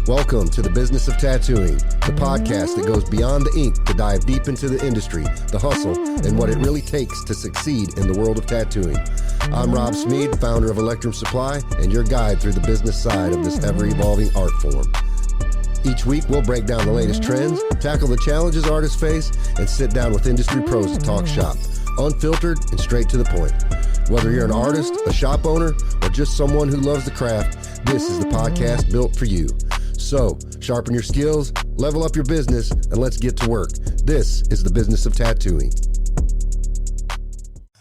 Welcome to the Business of Tattooing, the podcast that goes beyond the ink to dive deep into the industry, the hustle, and what it really takes to succeed in the world of tattooing. I'm Rob Smead, founder of Electrum Supply, and your guide through the business side of this ever-evolving art form. Each week, we'll break down the latest trends, tackle the challenges artists face, and sit down with industry pros to talk shop, unfiltered and straight to the point. Whether you're an artist, a shop owner, or just someone who loves the craft, this is the podcast built for you. So, sharpen your skills, level up your business, and let's get to work. This is the Business of Tattooing.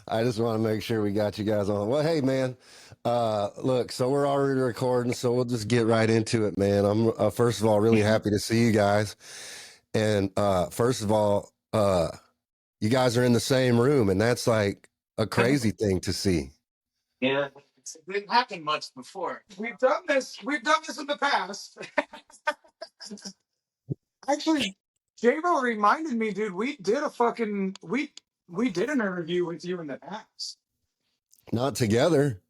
I just want to make sure we got you guys on. Well, hey, man. Look, so we're already recording, so we'll just get right into it, man. I'm first of all really happy to see you guys. And first of all, you guys are in the same room, and that's like a crazy thing to see. Yeah, it didn't happen much before. We've done this in the past. Actually, Jayvo reminded me, dude, we did an interview with you in the past. Not together.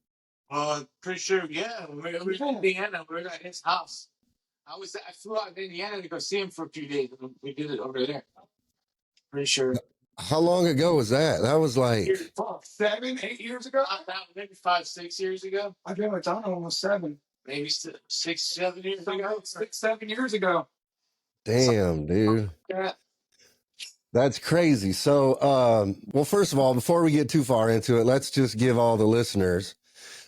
Pretty sure, yeah. We were in Indiana. We were at his house. I flew out to Indiana to go see him for a few days. And we did it over there. Pretty sure. How long ago was that? That was like 7, 8 years ago. Maybe 5, 6 years ago. I've been with Donna almost 7. Maybe 6, 7 years ago. 6, 7 years ago. damn, dude. Yeah. That's crazy. So, well, first of all, before we get too far into it, let's just give all the listeners,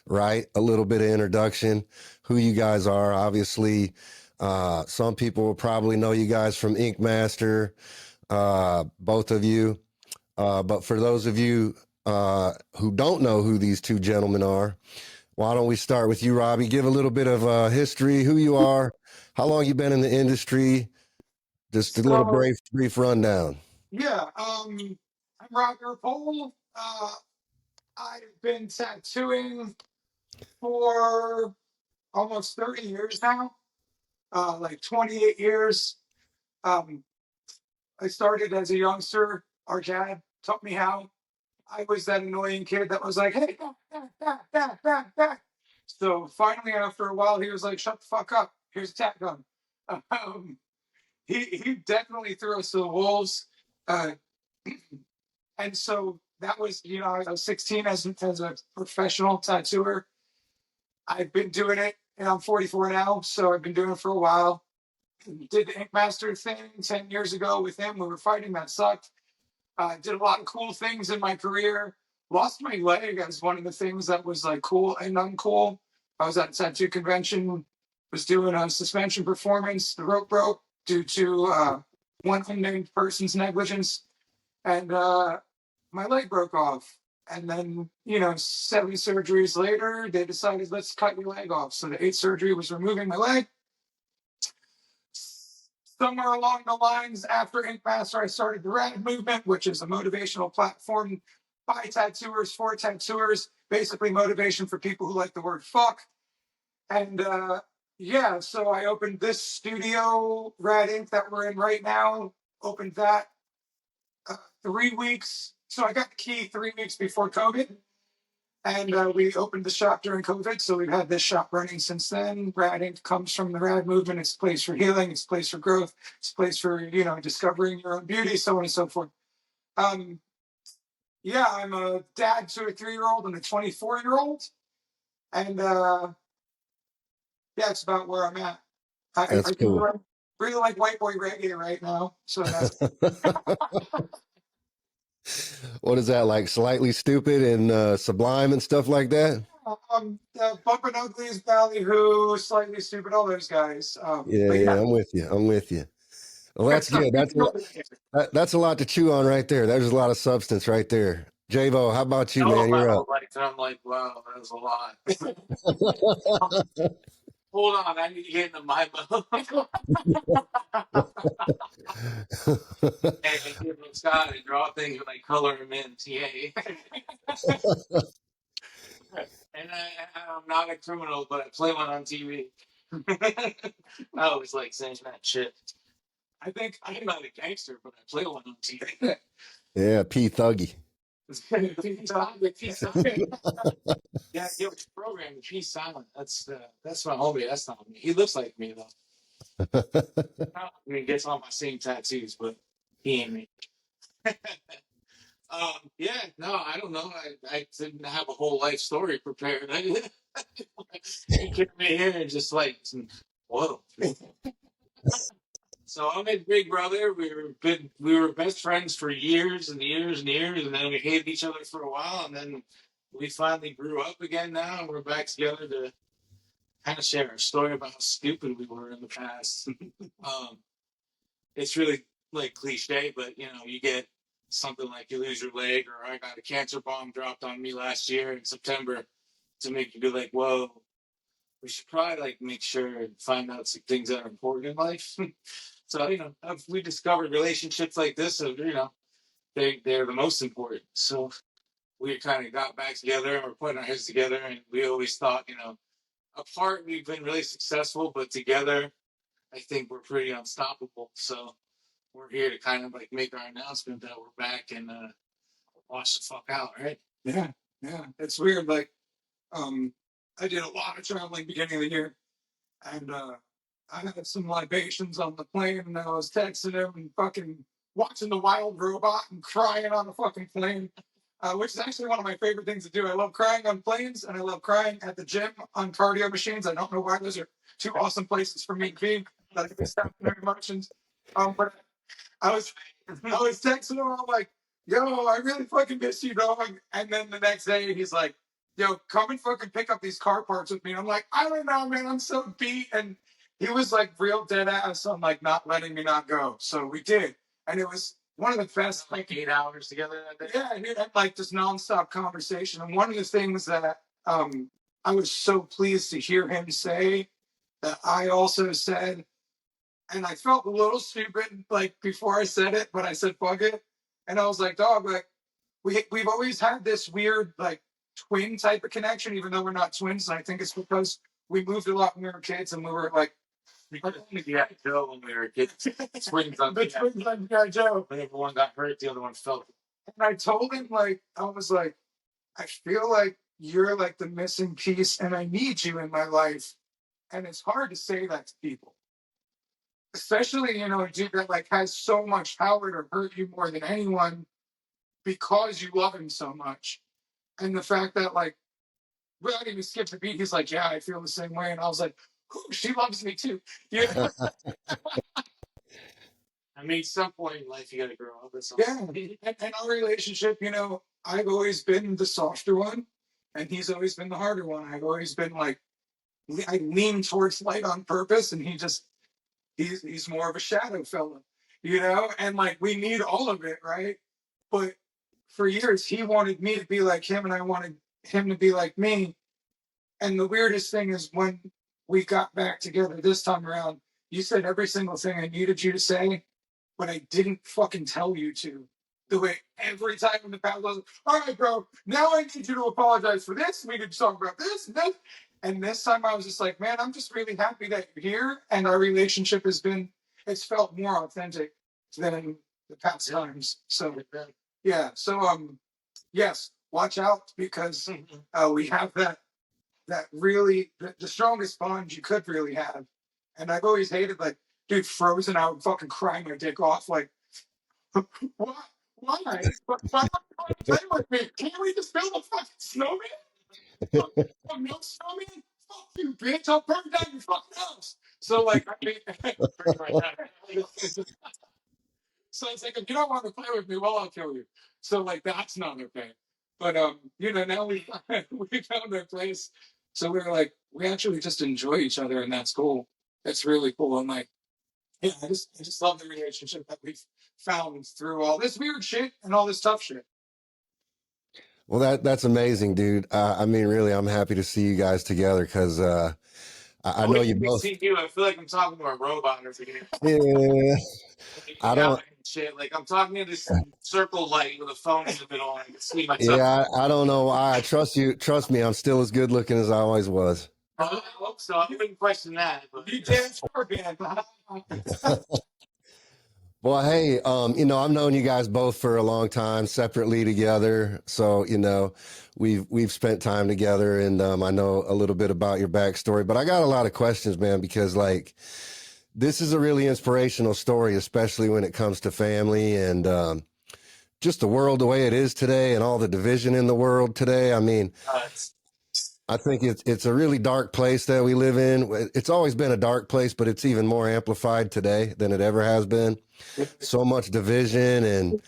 right, a little bit of introduction, who you guys are. Obviously, some people will probably know you guys from Ink Master, both of you. But for those of you who don't know who these two gentlemen are, why don't we start with you, Robbie? Give a little bit of history, who you are, how long you've been in the industry, just a little brief rundown. Yeah, I'm Robbie Ripoll. I've been tattooing for almost 30 years now, like 28 years. I started as a youngster. Our dad taught me how. I was that annoying kid that was like, hey, back. So finally, after a while, he was like, shut the fuck up. Here's a tat gun. He definitely threw us to the wolves. And so that was, I was 16 as a professional tattooer. I've been doing it, and I'm 44 now, so I've been doing it for a while. Did the Ink Master thing 10 years ago with him. We were fighting. That sucked. Did a lot of cool things in my career. Lost my leg as one of the things that was like cool and uncool. I was at a tattoo convention, was doing a suspension performance. The rope broke due to one unnamed person's negligence. And my leg broke off. And then, 7 surgeries later, they decided, let's cut your leg off. So the 8th surgery was removing my leg. Somewhere along the lines, after Ink Master, I started the Rad movement, which is a motivational platform by tattooers for tattooers, basically motivation for people who like the word fuck. And so I opened this studio, Rad Ink, that we're in right now, opened that 3 weeks. So I got the key 3 weeks before COVID. And we opened the shop during COVID, so we've had this shop running since then. Rad Ink comes from the Rad movement. It's a place for healing. It's a place for growth. It's a place for, discovering your own beauty, so on and so forth. I'm a dad to a 3-year-old and a 24-year-old. And, it's about where I'm at. That's cool. I really like white boy reggae right now, so that's... What is that, like Slightly Stupid and Sublime and stuff like that? Bumpin' Uglies, Ballyhoo, Slightly Stupid, all those guys. Yeah, I'm with you. Well, that's good. That's a lot to chew on right there. There's a lot of substance right there. Jayvo, how about you, man? You're up. I'm like, wow, that was a lot. Hold on, I need to get into my mode. Hey, Jayvo Scott, I draw things when I color them in TA. And I'm not a criminal, but I play one on TV. I always like saying that shit. I think I'm not a gangster, but I play one on TV. Yeah, P Thuggy. Yeah, yo, program P Silent. That's my homie. That's not me. He looks like me though. I mean, he gets all my same tattoos, but he ain't me. Yeah, no, I don't know. I didn't have a whole life story prepared. You came in here and just like, whoa. So I'm his big brother. We were best friends for years and years and years, and then we hated each other for a while, and then we finally grew up again now, and we're back together to kind of share our story about how stupid we were in the past. um, it's really like cliche, but you know, you get something like you lose your leg, or I got a cancer bomb dropped on me last year in September to make you be like, whoa, we should probably like make sure and find out some things that are important in life. So, you know, we discovered relationships like this, and you know, they're the most important. So we kind of got back together and we're putting our heads together, and we always thought, you know, apart we've been really successful, but together I think we're pretty unstoppable. So we're here to kind of like make our announcement that we're back and wash the fuck out, right? Yeah, yeah. It's weird. Like, I did a lot of traveling beginning of the year, and I had some libations on the plane, and I was texting him and fucking watching The Wild Robot and crying on the fucking plane, which is actually one of my favorite things to do. I love crying on planes, and I love crying at the gym on cardio machines. I don't know why those are two awesome places for me to be, that I can stop their emotions. But I was texting him. I'm like, yo, I really fucking miss you, dog. And then the next day, he's like, yo, come and fucking pick up these car parts with me. And I'm like, I don't know, man. I'm so beat. And he was like real dead ass on like not letting me not go. So we did. And it was one of the best, like 8 hours together that day. Yeah, and it had like this nonstop conversation. And one of the things that I was so pleased to hear him say that I also said, and I felt a little stupid like before I said it, but I said fuck it. And I was like, dog, like we've always had this weird like twin type of connection, even though we're not twins. And I think it's because we moved a lot when we were kids, and we were like, yeah, Joe when we were kids. Twins on the twins on G.I. Joe. Whenever one got hurt, the other one felt it. And I told him, like, I was like, I feel like you're like the missing piece, and I need you in my life. And it's hard to say that to people, especially, you know, a dude that like has so much power to hurt you more than anyone because you love him so much. And the fact that like without even skip the beat, he's like, yeah, I feel the same way. And I was like, she loves me too. Yeah. I mean, some point in life you gotta grow up. Yeah. And our relationship, you know, I've always been the softer one, and he's always been the harder one. I've always been like, I lean towards light on purpose, and he's more of a shadow fella, you know. And like we need all of it, right? But for years he wanted me to be like him, and I wanted him to be like me. And the weirdest thing is when we got back together this time around, you said every single thing I needed you to say, but I didn't fucking tell you to. The way every time in the past I was like, all right, bro, now I need you to apologize for this. We need to talk about this and this. And this time I was just like, man, I'm just really happy that you're here. And our relationship it's felt more authentic than the past times. So yeah. So yes, watch out, because we have that really the strongest bond you could really have. And I've always hated like, dude, Frozen, I would fucking cry my dick off. Like, why? Why? Why not play with me? Can't we just build a fucking snowman? No snowman? Fuck you, bitch. I'll burn down your fucking house. So like, I mean, so it's like, if you don't want to play with me, well, I'll kill you. So like, that's not okay. But you know, now we found our place. So we were like, we actually just enjoy each other, and that's cool. That's really cool. I'm like, yeah, I just love the relationship that we've found through all this weird shit and all this tough shit. Well, that's amazing, dude. I mean, really, I'm happy to see you guys together, because I know you both. See you. I feel like I'm talking to a robot or something. Yeah, I don't. Shit, like I'm talking to this circle light with a phone in the middle, and I can see myself. Yeah, I don't know why. I trust you. Trust me, I'm still as good looking as I always was. I hope so. I wouldn't question that. But you can't again. Well, hey, you know, I've known you guys both for a long time, separately together. So, you know, we've spent time together, and I know a little bit about your backstory. But I got a lot of questions, man, because like this is a really inspirational story, especially when it comes to family and just the world the way it is today and all the division in the world today. I mean, I think it's a really dark place that we live in. It's always been a dark place, but it's even more amplified today than it ever has been. So much division and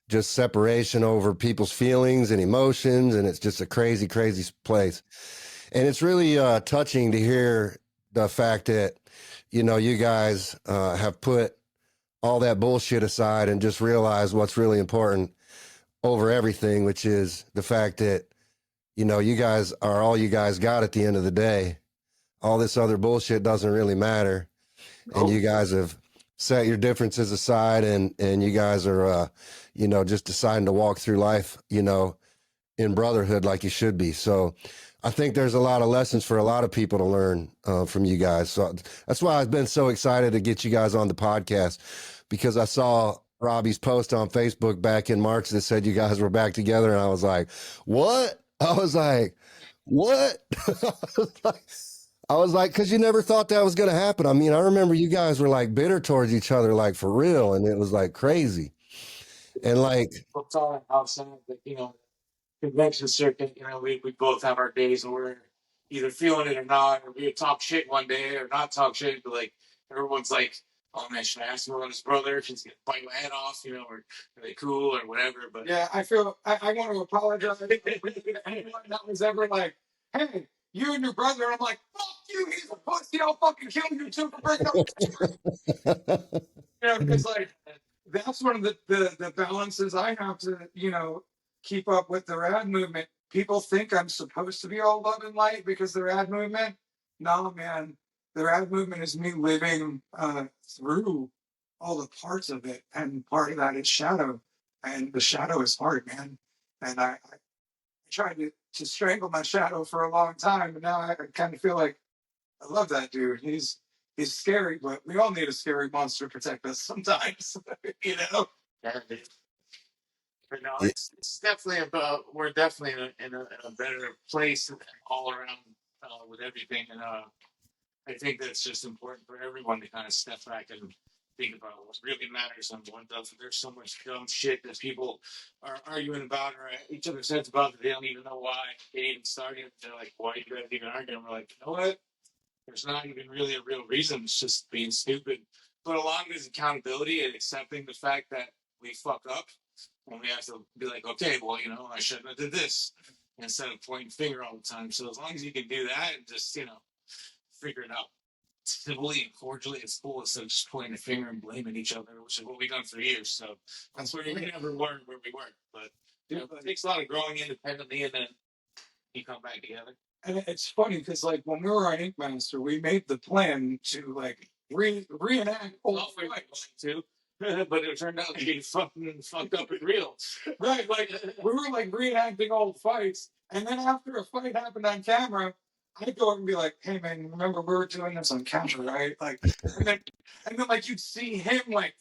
just separation over people's feelings and emotions, and it's just a crazy, crazy place. And it's really touching to hear the fact that, you know, you guys have put all that bullshit aside and just realize what's really important over everything, which is the fact that, you know, you guys are all you guys got at the end of the day. All this other bullshit doesn't really matter. And you guys have set your differences aside, and you guys are, you know, just deciding to walk through life, you know, in brotherhood like you should be. So I think there's a lot of lessons for a lot of people to learn from you guys. So that's why I've been so excited to get you guys on the podcast, because I saw Robbie's post on Facebook back in March that said you guys were back together. And I was like, what? I was like, what? I was like, because you never thought that was going to happen. I mean, I remember you guys were like bitter towards each other, like for real. And it was like crazy. And like, We'll tell outside that, you know, convention circuit, you know, we both have our days where we're either feeling it or not, or we talk shit one day or not talk shit, but like everyone's like, oh man, should I ask him about his brother? She's gonna bite my head off, you know, or are they cool or whatever? But yeah, I feel I want to apologize to anyone that was ever like, hey, you and your brother. And I'm like, fuck you, he's a pussy. I'll fucking kill you too for breaking up. You know, because like that's one of the balances I have to, you know, keep up with the rad movement. People think I'm supposed to be all love and light because the rad movement. No, man, the rad movement is me living through all the parts of it, and part of that is shadow, and the shadow is hard, man. And I tried to strangle my shadow for a long time, but now I kind of feel like I love that dude. He's scary, but we all need a scary monster to protect us sometimes, you know. but no, it's definitely about, we're definitely in a better place all around with everything, and I think that's just important for everyone to kind of step back and think about what really matters and what doesn't. There's so much dumb shit that people are arguing about or at each other's heads about that they don't even know why it even started. They're like, why you guys even arguing? We're like, you know what? There's not even really a real reason. It's just being stupid. But along with accountability and accepting the fact that we fuck up, and we have to be like, okay, well, you know, I shouldn't have did this, instead of pointing finger all the time. So as long as you can do that and just, you know, figure it out civilly and cordially, it's cool instead of just pointing a finger and blaming each other, which is what we've done for years. So that's where you never learn where we were. But you know, it takes a lot of growing independently, and then you come back together. And it's funny because like when we were on Ink Master, we made the plan to like reenact old fights too. But it turned out to be fucking fucked up and real. Right, like we were like reenacting old fights, and then after a fight happened on camera, I'd go up and be like, "Hey man, remember we were doing this on camera, right?" Like, and then like you'd see him like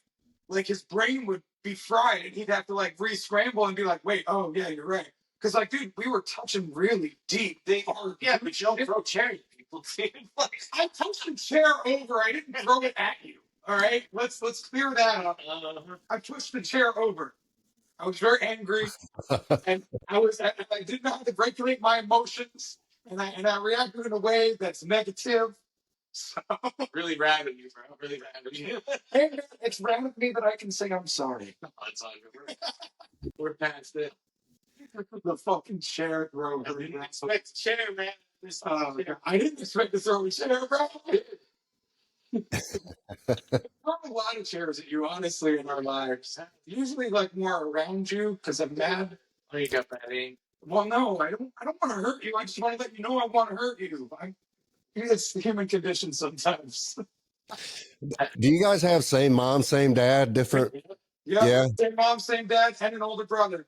his brain would be fried, and he'd have to like re-scramble and be like, "Wait, oh yeah, you're right." Because like, dude, we were touching really deep. They are, yeah, but you don't throw chairs, people. Like, I touched the chair over. I didn't throw it at you. All right, let's clear that up. I pushed the chair over. I was very angry, and I didn't know how to regulate my emotions, and I reacted in a way that's negative. So really rad of you, bro. Really rad of you. Hey, it's rad of me that I can say I'm sorry. It's all good. We're past it. The fucking chair throw. I didn't expect a chair, man. I didn't expect to throw a chair, bro. Throw a lot of chairs at you, honestly, in our lives. Usually, like more around you because I'm mad. Oh, you got that aim. Well, no, I don't want to hurt you. I just want to let you know I want to hurt you. It's the human condition sometimes. do you guys have same mom, same dad, different? Yeah. Same mom, same dad, and an older brother.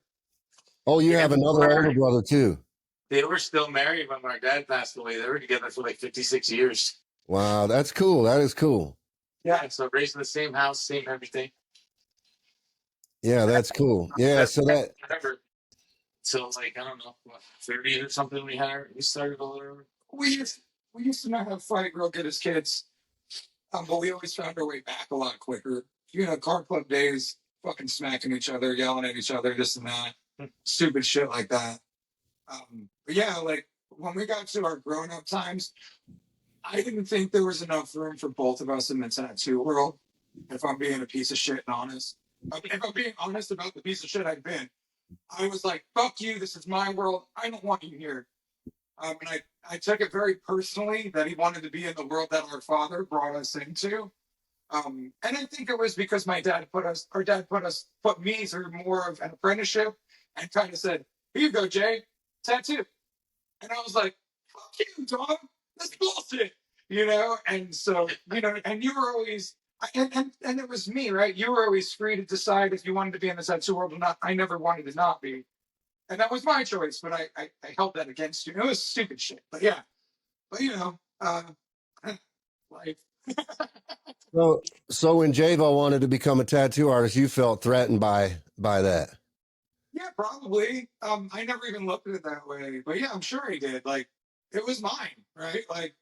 Oh, you have another older brother too. They were still married when our dad passed away. They were together for like 56 years. Wow, that's cool. That is cool. Yeah, so raised in the same house, same everything. Yeah, that's cool. Yeah, so that. So like, I don't know, 30 or something we started a little. We used to not have fight real good as kids. But we always found our way back a lot quicker. Car club days, fucking smacking each other, yelling at each other, this and that, stupid shit like that. But yeah, like when we got to our grown up times, I didn't think there was enough room for both of us in the tattoo world. If I'm being a piece of shit and honest, if I'm being honest about the piece of shit I've been, I was like, "Fuck you! This is my world. I don't want you here." And I took it very personally that he wanted to be in the world that our father brought us into. And I think it was because my dad put me through more of an apprenticeship and kind of said, "Here you go, Jay, tattoo." And I was like, "Fuck you, dog. That's bullshit." And so, and you were always, and it was me, right? You were always free to decide if you wanted to be in the tattoo world or not. I never wanted to not be. And that was my choice, but I held that against you. It was stupid shit. But yeah, but life. So when Jayvo wanted to become a tattoo artist, you felt threatened by that. Yeah, probably. I never even looked at it that way, but yeah, I'm sure he did. Like, it was mine, right? Like,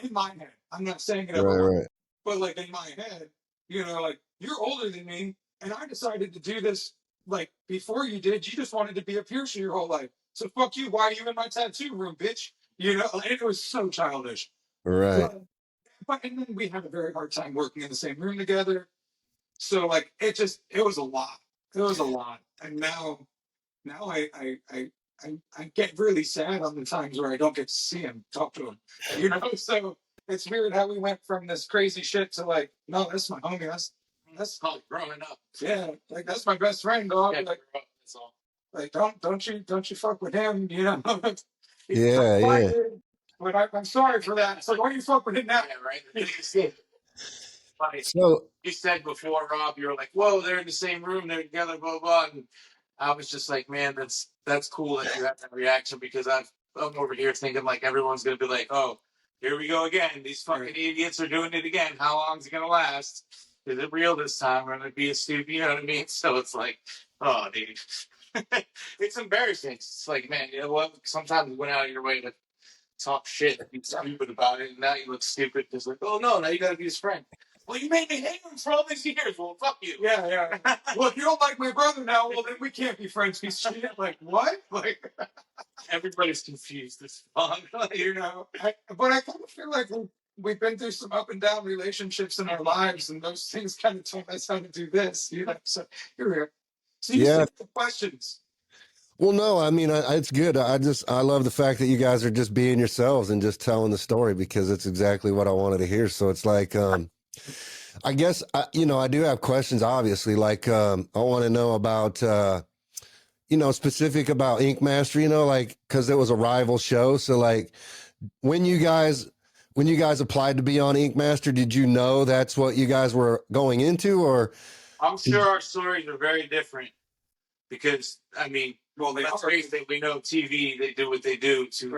in my head. I'm not saying it ever was, Right. but like in my head, like you're older than me, and I decided to do this like before you did. You just wanted to be a piercer your whole life, so fuck you. Why are you in my tattoo room, bitch? And it was so childish. Right. But and then we had a very hard time working in the same room together. So like it was a lot. It was a lot. And now I get really sad on the times where I don't get to see him, talk to him. So it's weird how we went from this crazy shit to like, no, that's my homie. That's called growing up. Yeah, like that's my best friend, dog. Yeah, Like, that's all. like don't you fuck with him, Yeah. But I'm sorry for that. So why do you fuck with him now? Yeah, right. Funny. So You said before, Rob, you were like, "Whoa, they're in the same room, they're together, blah blah." And I was just like, "Man, that's cool that you have that reaction because I'm over here thinking like everyone's gonna be like, oh, here we go again. These fucking idiots are doing it again. How long is it gonna last? Is it real this time? Or gonna be a stupid? You know what I mean?" So it's like, oh, dude, it's embarrassing. It's like, man, you know what? Sometimes you went out of your way to talk shit and be stupid about it, and now you look stupid because like, oh no, now you gotta be his friend. Well, you made me hate him for all these years. Well, fuck you. Yeah. Well, if you don't like my brother now, well then we can't be friends. He's shit. Like what? Like everybody's confused as fuck. But I kind of feel like we've been through some up and down relationships in our lives, and those things kind of taught us how to do this. So here. So you see the questions. Well, no, I mean, it's good. I love the fact that you guys are just being yourselves and just telling the story because it's exactly what I wanted to hear. So it's like, I guess, I do have questions, obviously. Like, I want to know about, specific about Ink Master, like, because it was a rival show. So, like, when you guys applied to be on Ink Master, did you know that's what you guys were going into? Or I'm sure our stories are very different because, I mean, well, let's face it, we know TV, they do what they do to,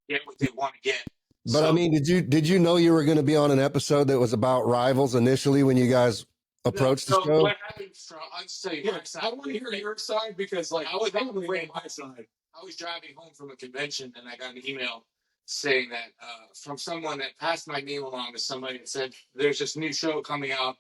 get what they want to get. But I mean, did you know you were going to be on an episode that was about rivals initially when you guys approached the show? What happened I'll just tell you my side. I want to hear your side because, like, I was probably on my side. I was driving home from a convention and I got an email saying that from someone that passed my name along to somebody that said there's this new show coming out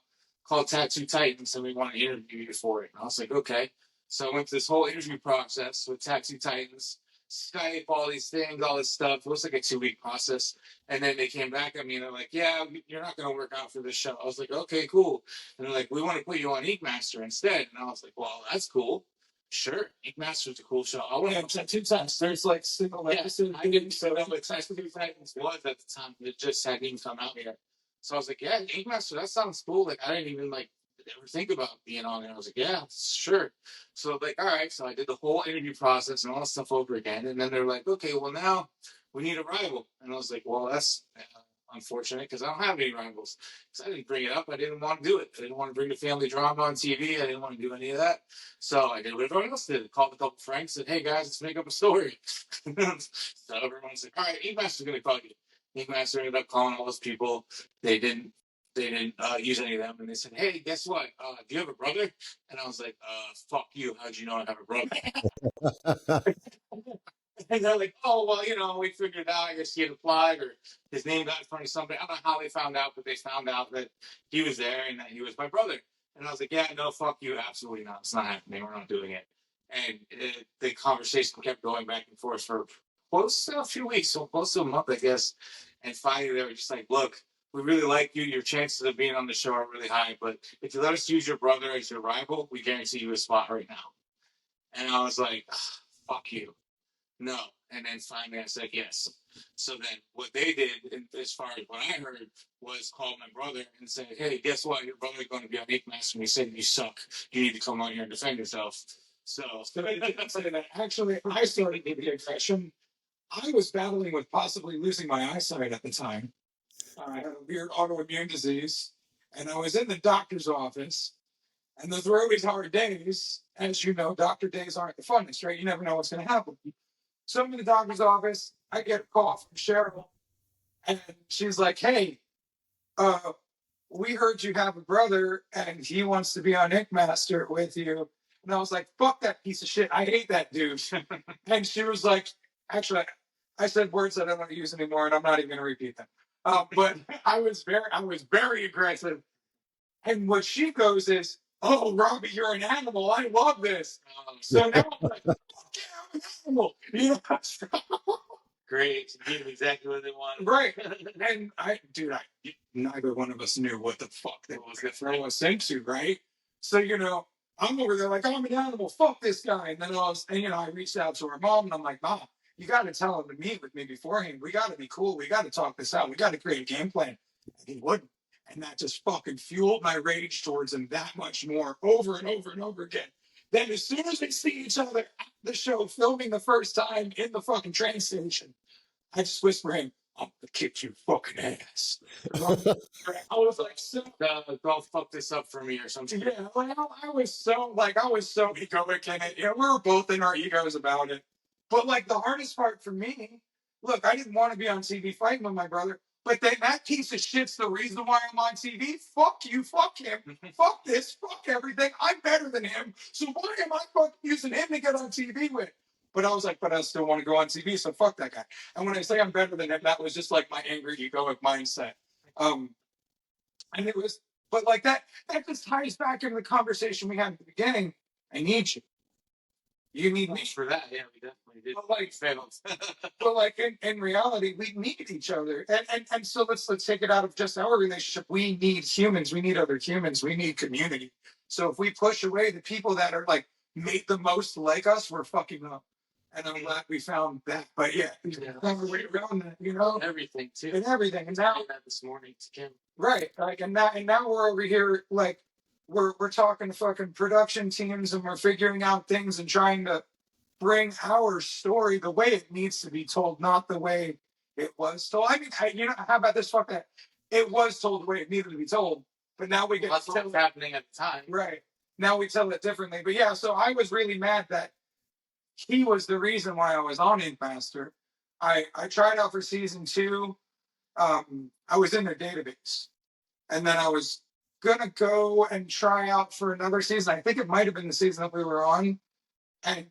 called Tattoo Titans and we want to interview you for it. And I was like, okay. So I went through this whole interview process with Tattoo Titans, Skype, all these things, all this stuff. It was like a 2-week process. And then they came back at me and they're like, yeah, you're not going to work out for this show. I was like, okay, cool. And they're like, we want to put you on Ink Master instead. And I was like, well, that's cool. Sure, Ink Master's a cool show. I want to Tattoo Titans. There's like single episodes. I didn't know what Tattoo Titans was at the time. It just hadn't even come out yet. So I was like, yeah, Ink Master, that sounds cool. Like, I didn't even ever think about being on it. I was like, yeah, sure. So like, all right. So I did the whole interview process and all that stuff over again. And then they're like, okay, well now we need a rival. And I was like, well, that's unfortunate because I don't have any rivals. Because I didn't bring it up. I didn't want to do it. I didn't want to bring the family drama on TV. I didn't want to do any of that. So I did what everyone else did. Called a couple friends, said, hey guys, let's make up a story. So everyone's like, all right, Ink Master's going to call you. Ink Master ended up calling all those people. They didn't use any of them. And they said, hey, guess what? Do you have a brother? And I was like, fuck you. How'd you know I have a brother? And they're like, oh, well, we figured it out. I guess he had applied or his name got in front of somebody. I don't know how they found out, but they found out that he was there and that he was my brother. And I was like, yeah, no, fuck you. Absolutely not. It's not happening. We're not doing it. And the conversation kept going back and forth for close to a few weeks, so close to a month, I guess. And finally, they were just like, look, we really like you. Your chances of being on the show are really high. But if you let us use your brother as your rival, we guarantee you a spot right now. And I was like, fuck you. No. And then finally I said yes. So then what they did, as far as what I heard, was call my brother and say, hey, guess what? Your brother's going to be on Ink Master. And he said, you suck. You need to come out here and defend yourself. So actually, I started the aggression. I was battling with possibly losing my eyesight at the time. I had a weird autoimmune disease, and I was in the doctor's office. And those were always hard days. As you know, doctor days aren't the funnest, right? You never know what's going to happen. So I'm in the doctor's office. I get a call from Cheryl, and she's like, hey, we heard you have a brother, and he wants to be on Ink Master with you. And I was like, fuck that piece of shit. I hate that dude. And she was like, actually, I said words that I don't want to use anymore, and I'm not even going to repeat them. But I was very aggressive. And what she goes is, oh, Robbie, you're an animal. I love this. So now I'm like, okay, I'm an animal. Great. You did exactly what they wanted. Right. And neither one of us knew what the fuck they was going to throw us into, right? So, I'm over there like, I'm an animal. Fuck this guy. And then I reached out to her mom and I'm like, Mom, you got to tell him to meet with me beforehand. We got to be cool. We got to talk this out. We got to create a game plan. And he wouldn't. And that just fucking fueled my rage towards him that much more over and over and over again. Then as soon as we see each other at the show filming the first time in the fucking train station, I just whisper him, I'm gonna kick your fucking ass. I was like, don't fuck this up for me or something. Yeah, I was so egoic in it. We were both in our egos about it. But the hardest part for me, look, I didn't want to be on TV fighting with my brother. But then that piece of shit's the reason why I'm on TV. Fuck you, fuck him, fuck this, fuck everything. I'm better than him. So why am I fucking using him to get on TV with? But I was like, but I still want to go on TV, so fuck that guy. And when I say I'm better than him, that was just my angry, egoic mindset. And it was, but that just ties back into the conversation we had at the beginning. I need you. You need me for that. Yeah, we definitely did. But in reality, we need each other. And so let's take it out of just our relationship. We need humans. We need other humans. We need community. So if we push away the people that are made the most like us, we're fucking up. And I'm glad we found that. But yeah, found a way around that, Everything too. And everything. And now that this morning to Kim. Right. And now we're over here we're talking fucking production teams and we're figuring out things and trying to bring our story the way it needs to be told, not the way it was told. I mean, how about this? Fuck that. It was told the way it needed to be told, but now we get to tell what's happening at the time. Right. Now we tell it differently. But yeah, so I was really mad that he was the reason why I was on Ink Master. I tried out for season 2. I was in their database. And then I was going to go and try out for another season. I think it might have been the season that we were on. And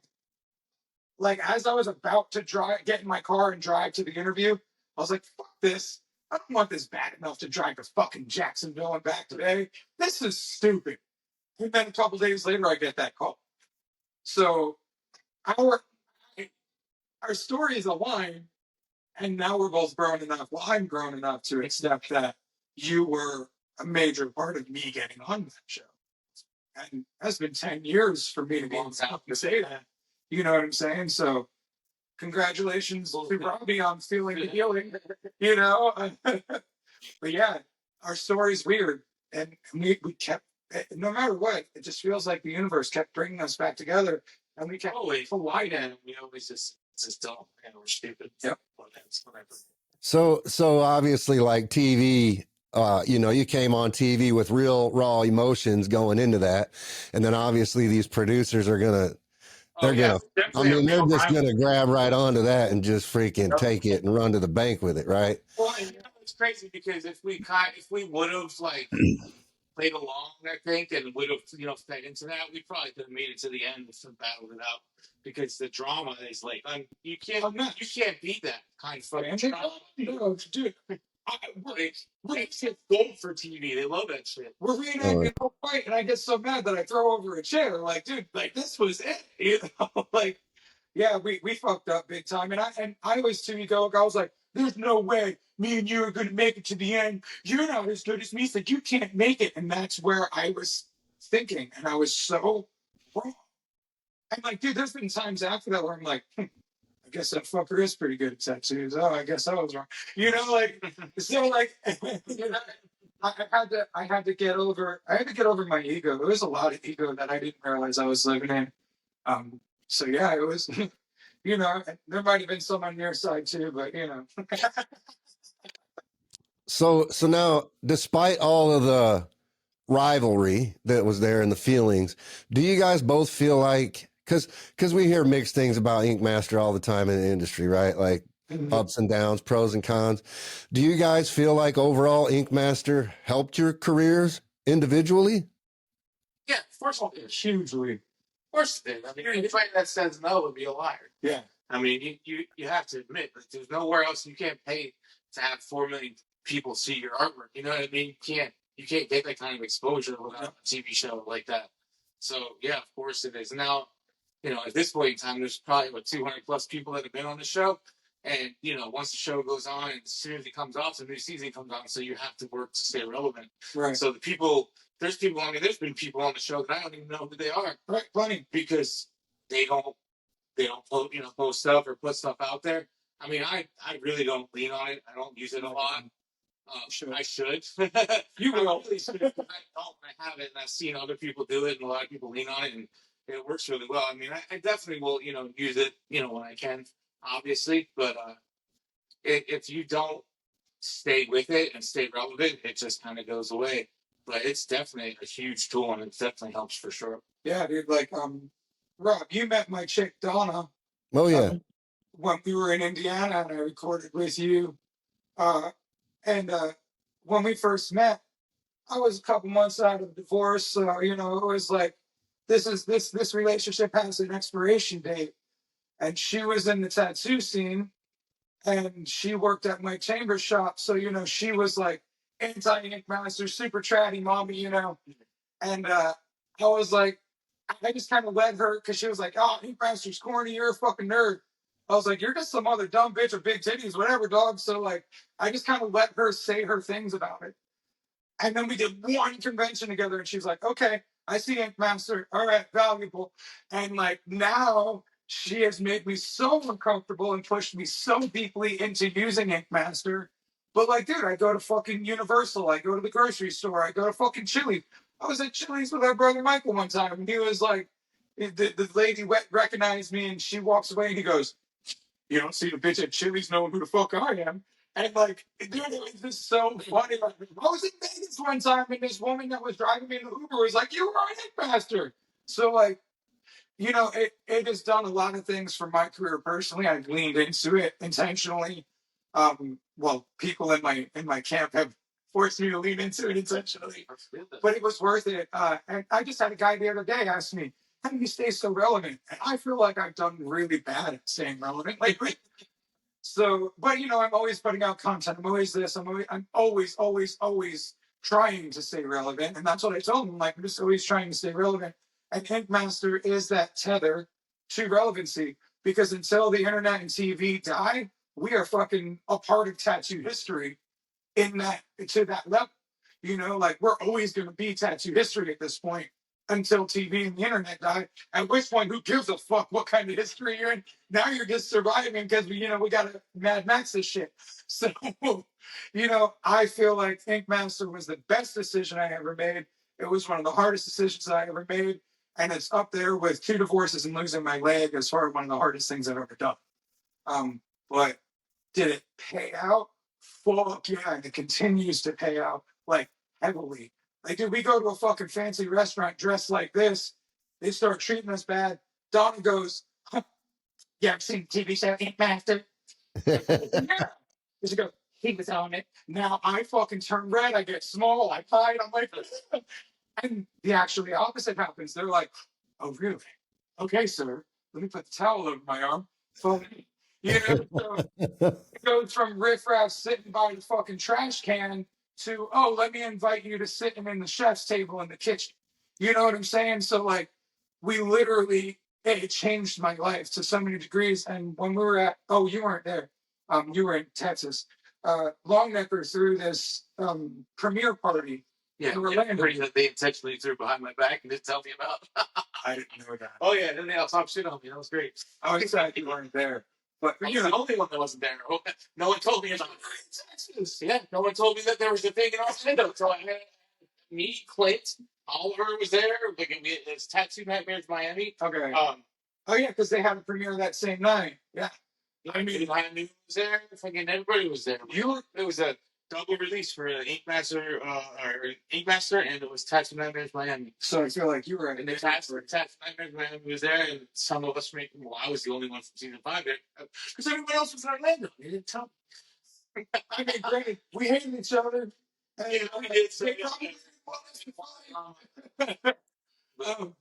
as I was about to get in my car and drive to the interview, I was like, fuck this. I don't want this bad enough to drive to fucking Jacksonville and back today. This is stupid. And then a couple days later, I get that call. So our stories align. And now we're both grown enough. Well, I'm grown enough to accept that you were a major part of me getting on that show. And that's been 10 years for me to be able to say that. You know what I'm saying? So congratulations to Robbie on feeling the healing, But yeah, our story's weird. And we kept, no matter what, it just feels like the universe kept bringing us back together. And we kept colliding. We always just dumb. We're stupid. Yep. Whatever. So obviously, TV, you came on TV with real raw emotions going into that, and then obviously these producers are they're just gonna grab right onto that and just freaking take it and run to the bank with it, right? Well, and it's crazy because if we would have played along, I think, and would have, fed into that, we probably could have made it to the end and battled it out because the drama is like, you can't beat that kind of fucking drama. No, dude. It's gold for TV. They love that shit. We're reenacting a fight, and I get so mad that I throw over a chair. Like, dude, like this was it. Like, yeah, we fucked up big time. And I was too egoic. I was like, there's no way me and you are going to make it to the end. You're not as good as me, so you can't make it. And that's where I was thinking, and I was so wrong. And like, dude, there's been times after that where I'm like, I guess that fucker is pretty good at tattoos. Oh, I guess I was wrong. Like, so like, I had to get over my ego. There was a lot of ego that I didn't realize I was living in. So yeah, it was, there might have been some on your side too, but So now, despite all of the rivalry that was there and the feelings, do you guys both feel like, because we hear mixed things about Ink Master all the time in the industry, right? Like ups and downs, pros and cons. Do you guys feel like overall Ink Master helped your careers individually? Yeah, of course it did. Hugely. Of course it did. I mean, anybody that says no would be a liar. Yeah. I mean, you have to admit that there's nowhere else you can't pay to have 4 million people see your artwork. You know what I mean? You can't get that kind of exposure without a TV show like that. So yeah, of course it is. Now, at this point in time, there's probably 200 plus people that have been on the show. And, once the show goes on and as soon as it comes off, the new season comes on. So you have to work to stay relevant. Right. So there's been people on the show that I don't even know who they are. Right. Funny. Because they don't post stuff or put stuff out there. I mean, I really don't lean on it. I don't use it a lot. I should. You will. I really should. I don't. I have it, and I've seen other people do it, and a lot of people lean on it, and it works really well. I mean, I definitely will, use it, when I can, obviously. But if you don't stay with it and stay relevant, it just kind of goes away. But it's definitely a huge tool, and it definitely helps for sure. Yeah, dude. Like, Rob, you met my chick Donna. Oh yeah. When we were in Indiana, and I recorded with you. And when we first met, I was a couple months out of divorce, so it was like, this relationship has an expiration date, and she was in the tattoo scene, and she worked at my chamber shop, so she was like anti-Ink Master, super chatty mommy, and I was like, I just kind of let her because she was like, oh, Ink Master's corny, you're a fucking nerd. I was like, you're just some other dumb bitch with big titties, whatever, dog. So like, I just kind of let her say her things about it. And then we did one convention together, and she's like, okay, I see Ink Master. All right, valuable. And like now she has made me so uncomfortable and pushed me so deeply into using Ink Master. But like, dude, I go to fucking Universal. I go to the grocery store. I go to fucking Chili's. I was at Chili's with our brother Michael one time, and he was like, the lady recognized me, and she walks away, and he goes, you don't see the bitch at Chili's knowing who the fuck I am. And like, dude, it was just so funny. Like, I was in Vegas one time, and this woman that was driving me in the Uber was like, you were an Ink Master. So like, it has done a lot of things for my career personally. I've leaned into it intentionally. Well, people in my camp have forced me to lean into it intentionally, but it was worth it. And I just had a guy the other day ask me, how do you stay so relevant? And I feel like I've done really bad at staying relevant lately. So, but I'm always putting out content. I'm always this. I'm always trying to stay relevant. And that's what I told him. Like, I'm just always trying to stay relevant. And Ink Master is that tether to relevancy, because until the internet and TV die, we are fucking a part of tattoo history to that level. Like, we're always going to be tattoo history at this point until TV and the internet die. At which point, who gives a fuck what kind of history you're in? Now you're just surviving because we got to Mad Max this shit. So, I feel like Ink Master was the best decision I ever made. It was one of the hardest decisions I ever made. And it's up there with 2 divorces and losing my leg as far as one of the hardest things I've ever done. But did it pay out? Fuck yeah, and it continues to pay out, like, heavily. Like, dude, we go to a fucking fancy restaurant dressed like this. They start treating us bad. Donna goes, yeah, I've seen the TV show Ink Master. Yeah. She goes, He was on it. Now I fucking turn red. I get small. I hide. I'm like, and the actually opposite happens. They're like, oh, really? Okay, sir. Let me put the towel over my arm. So, so it goes from riffraff sitting by the fucking trash can to, oh, let me invite you to sit in the chef's table in the kitchen. You know what I'm saying? So, like, we literally, it changed my life to so many degrees. And when we were at, oh, you weren't there. You were in Texas. Longnecker threw this premiere party. Yeah, they intentionally threw behind my back and didn't tell me about. I didn't know that. Oh yeah, then they all talk shit on me. That was great. I was sad you weren't there. But I was the only one that wasn't there. No one told me about Texas. Yeah, no one told me that there was a thing in Orlando. So I had me, Clint, Oliver was there. Like it's Tattoo Nightmares Miami. Okay. Oh yeah, because they had a premiere that same night. Yeah. I mean, was there. Fucking everybody was there. It was a double release for Inkmaster, and it was Tattoo Nightmares Miami. So I feel like you were at and Tattoo Nightmares Miami was there, and some of us I was the only one from season 5 there because everyone else was in Orlando. They didn't tell me. I mean, granted, we hated each other. And we did. So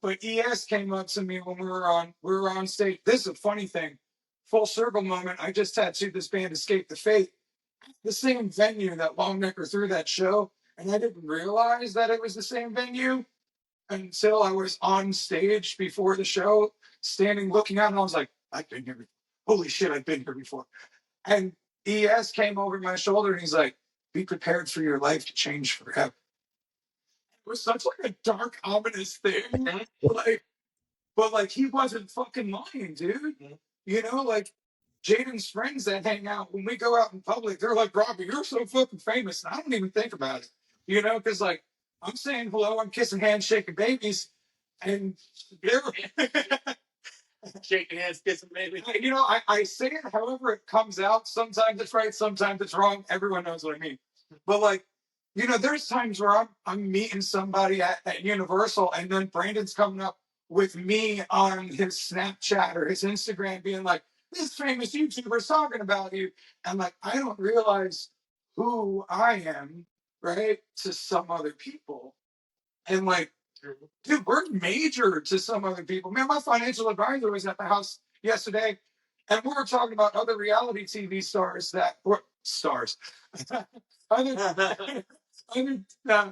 but ES came up to me when we were on stage. This is a funny thing. Full circle moment. I just tattooed this band Escape the Fate. The same venue that Longnecker threw that show. And I didn't realize that it was the same venue until I was on stage before the show, standing looking out, and I was like, I've been here before. Holy shit, I've been here before. And ES came over my shoulder and he's like, be prepared for your life to change forever. It was such like a dark, ominous thing. But he wasn't fucking lying, dude. You know, like Jaden's friends that hang out, when we go out in public, they're like, Robbie, you're so fucking famous. And I don't even think about it. You know, because like I'm saying hello, I'm kissing hands, shaking babies, and they're shaking hands, kissing babies. You know, I say it however it comes out. Sometimes it's right, sometimes it's wrong. Everyone knows what I mean. But like, you know, there's times where I'm meeting somebody at Universal, and then Brandon's coming up with me on his Snapchat or his Instagram being like, this famous YouTuber's talking about you. And like, I don't realize who I am, right, to some other people. And like, dude, we're major to some other people. Man, my financial advisor was at the house yesterday, and we were talking about other reality TV stars other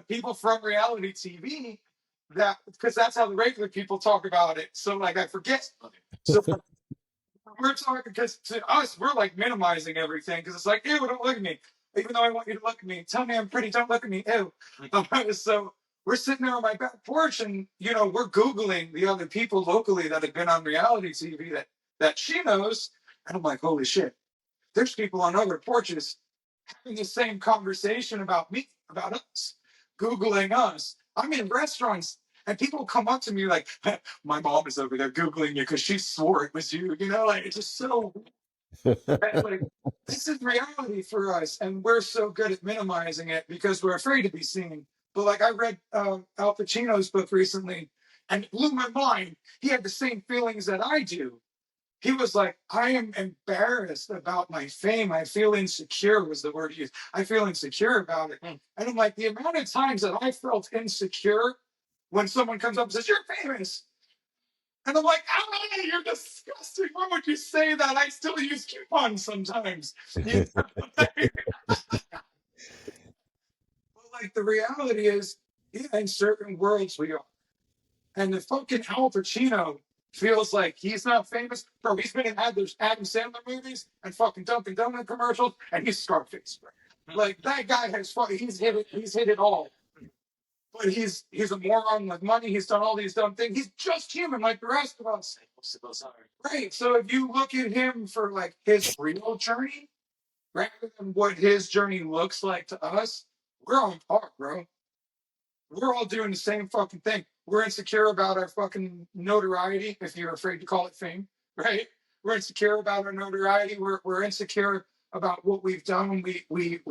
people from reality TV, that because that's how the regular people talk about it. So like I forget. So we're talking because to us we're like minimizing everything because it's like, ew, don't look at me. Even though I want you to look at me, tell me I'm pretty. Don't look at me, ew. So we're sitting there on my back porch, and you know we're googling the other people locally that have been on reality TV that she knows, and I'm like, holy shit, there's people on other porches having the same conversation about me, about us, googling us. I'm in restaurants, and people come up to me like, my mom is over there googling you because she swore it was you. You know, like it's just so. Like, this is reality for us, and we're so good at minimizing it because we're afraid to be seen. But like I read Al Pacino's book recently, and it blew my mind. He had the same feelings that I do. He was like, I am embarrassed about my fame. I feel insecure was the word he used. I feel insecure about it. And I'm like, the amount of times that I felt insecure when someone comes up and says, you're famous. And I'm like, oh, you're disgusting. Why would you say that? I still use coupons sometimes. But like the reality is, yeah, in certain worlds we are. And the fucking Al Pacino feels like he's not famous. Bro, he's been in Adam Sandler movies and fucking Dunkin' Donut commercials, and he's Scarface, bro. Like that guy he's hit it all. But he's a moron with money. He's done all these dumb things. He's just human like the rest of us. Right. So if you look at him for like his real journey, rather than what his journey looks like to us, we're on par, bro. We're all doing the same fucking thing. We're insecure about our fucking notoriety, if you're afraid to call it fame, right? We're insecure about our notoriety. We're insecure about what we've done. We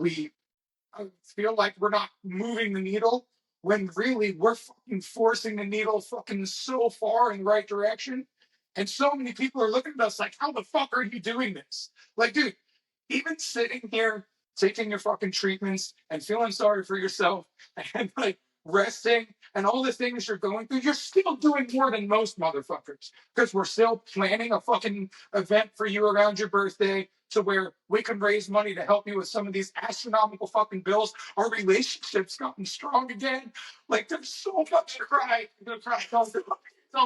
feel like we're not moving the needle when really we're fucking forcing the needle fucking so far in the right direction. And so many people are looking at us like, how the fuck are you doing this? Like, dude, even sitting here taking your fucking treatments and feeling sorry for yourself and like resting and all the things you're going through, you're still doing more than most motherfuckers because we're still planning a fucking event for you around your birthday to where we can raise money to help you with some of these astronomical fucking bills. Our relationship's gotten strong again. Like, there's so much to cry. I'm gonna cry. Don't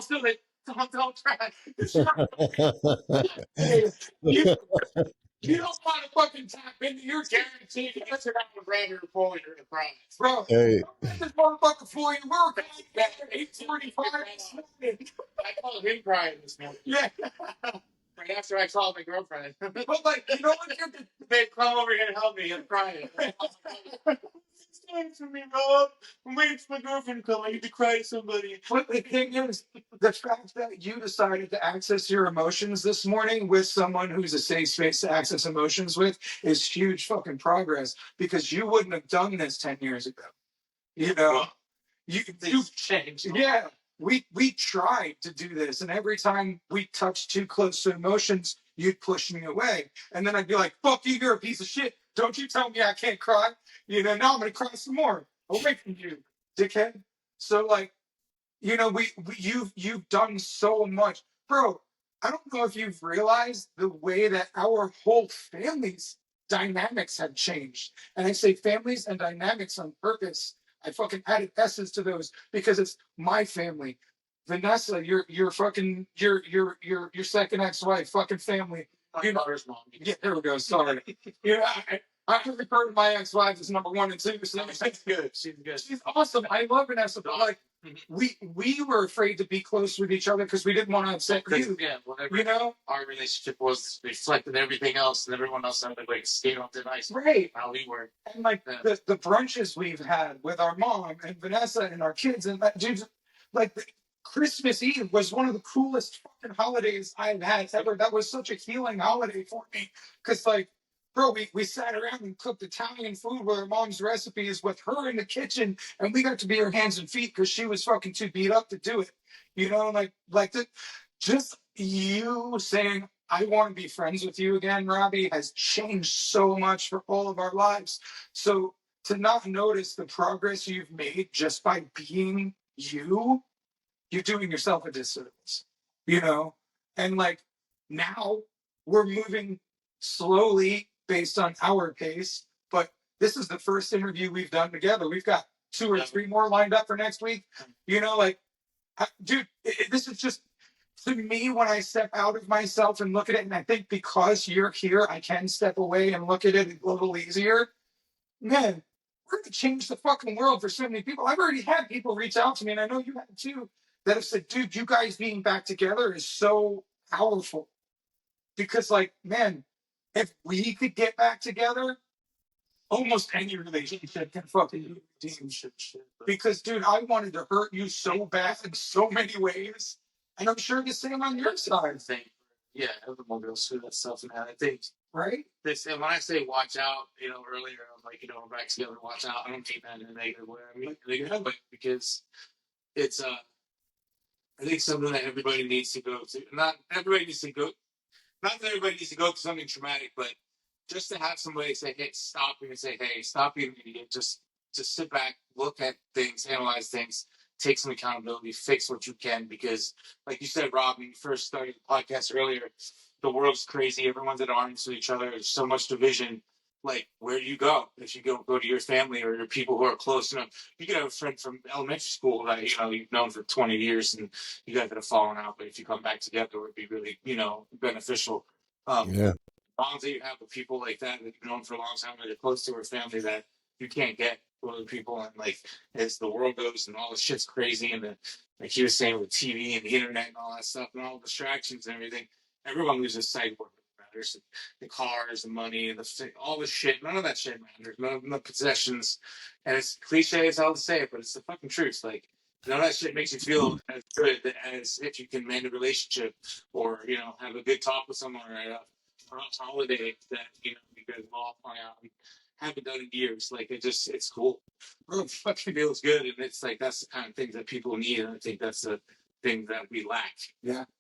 do it. Don't cry. You don't want to fucking tap into your guarantee to get around with Robbie Ripoll, you're gonna cry. Bro, Hey. don't let this motherfucker fool you. We're going back at 8:45 this morning. I called him crying this morning. Yeah. Right after I called my girlfriend. But like, you know what? Babe, come over here and help me. I'm crying. It's time for me, Rob. I'm waiting for my girlfriend to come. I need to cry to somebody. But the thing is, the fact that you decided to access your emotions this morning with someone who's a safe space to access emotions with is huge fucking progress because you wouldn't have done this 10 years ago. You know, Well, you've changed. Yeah, we tried to do this, and every time we touched too close to emotions, you'd push me away, and then I'd be like, "Fuck you, you're a piece of shit. Don't you tell me I can't cry." You know, now I'm gonna cry some more away from you, dickhead. So like, you know, you've done so much, bro. I don't know if you've realized the way that our whole family's dynamics have changed, and I say families and dynamics on purpose. I fucking added S's to those because it's my family. Vanessa, your fucking your second ex-wife, fucking family. My daughter's mom. Yeah, there we go. Sorry. You know, I refer to my ex-wife as number 1 and 2. So She's good. She's good. She's awesome. I love Vanessa, but like we were afraid to be close with each other because we didn't want to upset you. Yeah, whatever. You know, our relationship was reflected everything else, and everyone else had to like skate on thin ice. right? How we were. And like the brunches we've had with our mom and Vanessa and our kids and that dude, like Christmas Eve was one of the coolest fucking holidays I've had ever. That was such a healing holiday for me because like, bro, we sat around and cooked Italian food with her mom's recipes with her in the kitchen, and we got to be her hands and feet because she was fucking too beat up to do it. You know, like just you saying I want to be friends with you again, Robbie, has changed so much for all of our lives. So to not notice the progress you've made just by being you, you're doing yourself a disservice, you know? And like now we're moving slowly based on our pace, but this is the first interview we've done together. We've got 2 or 3 more lined up for next week. You know, like, dude, this is just, to me, when I step out of myself and look at it, and I think because you're here, I can step away and look at it a little easier. Man, we're going to change the fucking world for so many people. I've already had people reach out to me, and I know you have too, that have said, dude, you guys being back together is so powerful. Because, like, man, if we could get back together, almost any relationship can fucking redeem shit. Because, dude, I wanted to hurt you so bad in so many ways. And I'm sure the same on your side. Yeah, everyone goes through that stuff, and I think right. This, and when I say watch out, you know, earlier, I'm like, you know, we're back together, watch out. I don't take that in a negative way. I mean, negative way because it's I think something that everybody needs to go to. Not everybody needs to go. Not that everybody needs to go through something traumatic, but just to have somebody say, "Hey, stop," and say, "Hey, stop being an idiot." Just sit back, look at things, analyze things, take some accountability, fix what you can. Because, like you said, Rob, when you first started the podcast earlier, the world's crazy. Everyone's at arms with each other. There's so much division. Like, where do you go? If you go to your family or your people who are close, you know, you could have a friend from elementary school that, you know, you've known for 20 years and you guys could have fallen out, but if you come back together, it would be really, you know, beneficial. Yeah. Bonds that you have with people like that you've known for a long time, that you're close to, or family that you can't get with other people. And like, as the world goes and all this shit's crazy, and like he was saying with TV and the internet and all that stuff and all the distractions and everything, everyone loses sight of what matters. The cars, the money, and all the shit. None of that shit matters. None of the possessions. And it's cliche as hell to say it, but it's the fucking truth. Like, none of that shit makes you feel as good as if you can mend a relationship, or, you know, have a good talk with someone, or a holiday that, you know, you guys all hung out and haven't done in years. Like, it's cool. It fucking feels good, and it's like that's the kind of thing that people need, and I think that's the thing that we lack,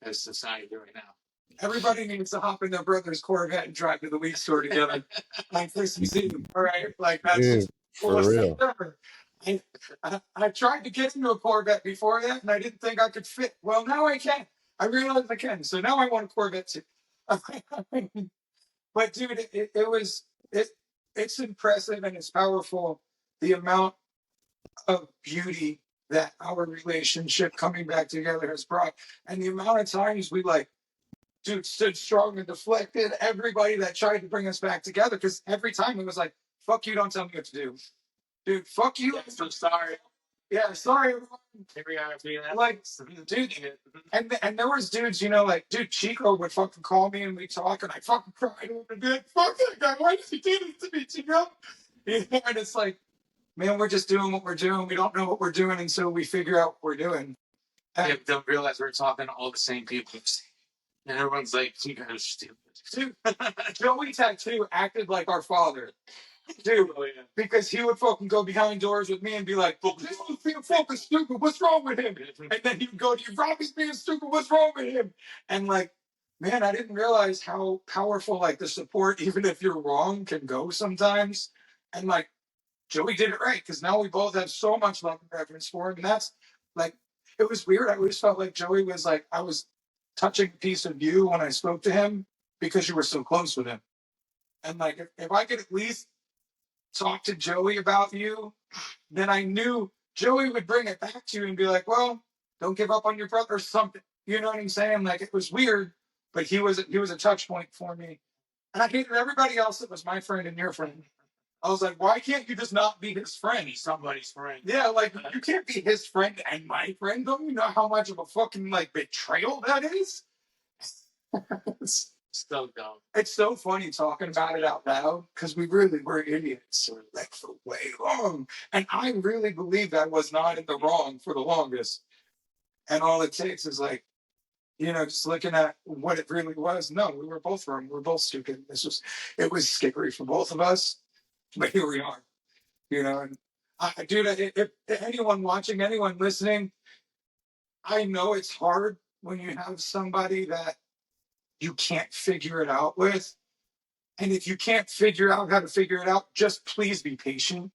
as society right now. Everybody needs to hop in their brother's Corvette and drive to the weed store together on Christmas Eve. All right, like that's Dude, just for coolest thing real. ever. I tried to get into a Corvette before that, and I didn't think I could fit. Well, now I can. I realize I can. So now I want a Corvette too. But dude, it's impressive and it's powerful the amount of beauty that our relationship coming back together has brought, and the amount of times we like, dude, stood strong and deflected everybody that tried to bring us back together. Because every time it was like, "Fuck you, don't tell me what to do, dude. Fuck you." Yeah, I'm sorry. Yeah, sorry, everyone. Here we are being Like, dude, and there was dudes, you know, like, dude, Chico would fucking call me and we talk, and I fucking cried over and be like, "Fuck that guy, why does he do this to me, Chico?" You know, and it's like, man, we're just doing what we're doing. We don't know what we're doing until we figure out what we're doing. Yeah, don't realize we're talking to all the same people. And everyone's like, "You guys are stupid." Dude, Joey Tattoo acted like our father. Dude, Oh, yeah. because he would fucking go behind doors with me and be like, "This one's being fucking stupid. What's wrong with him?" And then he would go to you, "Robbie's being stupid. What's wrong with him?" And like, man, I didn't realize how powerful like the support, even if you're wrong, can go sometimes. And like, Joey did it right because now we both have so much love and reverence for him. And that's like, it was weird. I always felt like Joey was like, I was touching a piece of you when I spoke to him because you were so close with him. And like, if I could at least talk to Joey about you, then I knew Joey would bring it back to you and be like, "Well, don't give up on your brother," or something. You know what I'm saying? Like, it was weird, but he was a touch point for me. And I hated everybody else that was my friend and your friend. I was like, why can't you just not be his friend? He's somebody's friend. Yeah, like, you can't be his friend and my friend. Don't you know how much of a fucking like betrayal that is? It's So dumb. it's so funny talking about it out loud because we really were idiots like for way long. And I really believed I was not in the wrong for the longest. And all it takes is like, you know, just looking at what it really was. No, we were both wrong. We were both stupid. It was scary for both of us, but here we are, you know. And dude, if anyone watching, anyone listening, I know it's hard when you have somebody that you can't figure it out with. And if you can't figure out how to figure it out, just please be patient.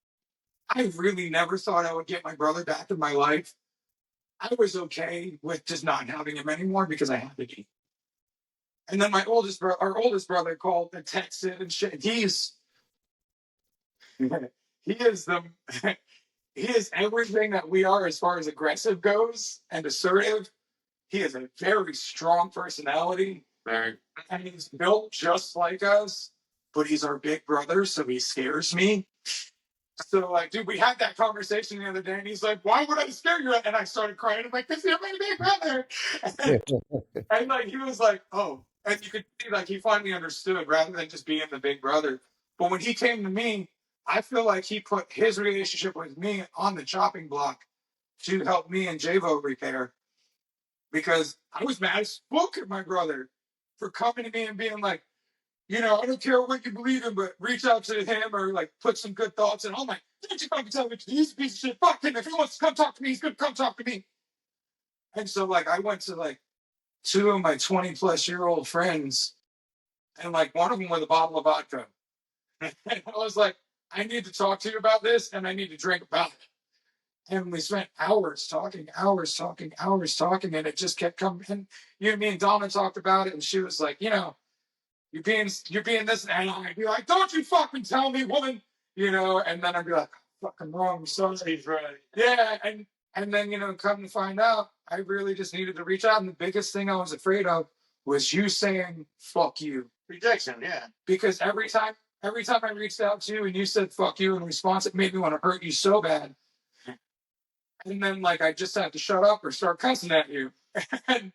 I really never thought I would get my brother back in my life. I was okay with just not having him anymore because I had to be. And then our oldest brother called and texted and shit. He is the he is everything that we are as far as aggressive goes and assertive. He has a very strong personality. Very. And he's built just like us, but he's our big brother, so he scares me. So, like, dude, we had that conversation the other day, and he's like, "Why would I scare you?" And I started crying. I'm like, "Because you're my big brother." And like, he was like, "Oh," and you could see like he finally understood rather than just being the big brother. But when he came to me, I feel like he put his relationship with me on the chopping block to help me and Jayvo repair. Because I was mad as fuck at my brother for coming to me and being like, you know, "I don't care what you believe in, but reach out to him or like put some good thoughts in." I'm like, "Don't you fucking tell me he's a piece of shit. Fuck him. If he wants to come talk to me, he's gonna come talk to me." And so like I went to like two of my 20-plus-year-old friends, and like one of them with a bottle of vodka. And I was like, "I need to talk to you about this, and I need to drink about it." And we spent hours talking, and it just kept coming. And you and me and Donna talked about it, and she was like, "You know, you're being this," and I'd be like, "Don't you fucking tell me, woman," you know. And then I'd be like, "Fucking wrong, I'm sorry." He's right. Yeah, and then, you know, come to find out, I really just needed to reach out, and the biggest thing I was afraid of was you saying "fuck you," Rejection, yeah. because every time I reached out to you and you said "fuck you" in response, it made me want to hurt you so bad. And then like I just had to shut up or start cussing at you. And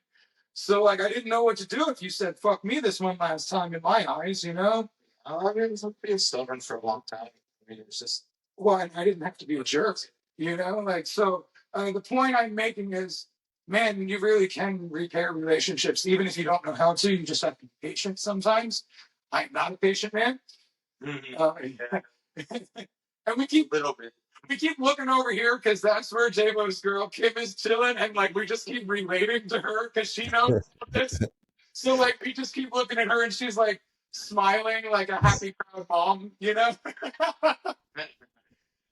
so like I didn't know what to do if you said "fuck me" this one last time in my eyes, you know? I mean, I've been stubborn for a long time. I mean, it was just. Well, and I didn't have to be a jerk, you know? Like, so the point I'm making is, man, you really can repair relationships, even if you don't know how to. You just have to be patient sometimes. I'm not a patient man. Yeah. And we keep Little bit. looking over here because that's where Jayvo's girl Kim is chilling, and like we just keep relating to her because she knows this. So like we just keep looking at her and she's like smiling like a happy proud mom, you know?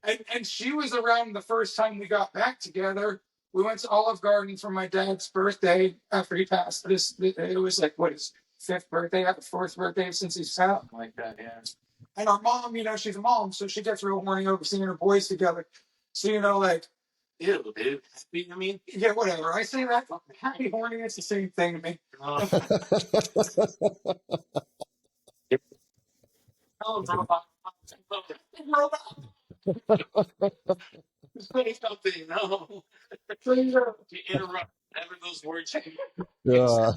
and she was around the first time we got back together. We went to Olive Garden for my dad's birthday after he passed. It was like what his fifth birthday, fourth birthday since he's out. Something like that, yeah. And our mom, she's a mom, so she gets real horny over seeing her boys together. So like, ew, dude. Happy, I mean, yeah, whatever. I say that happy horny, it's the same thing to me. Say something, no. To interrupt. Never those words. Yeah.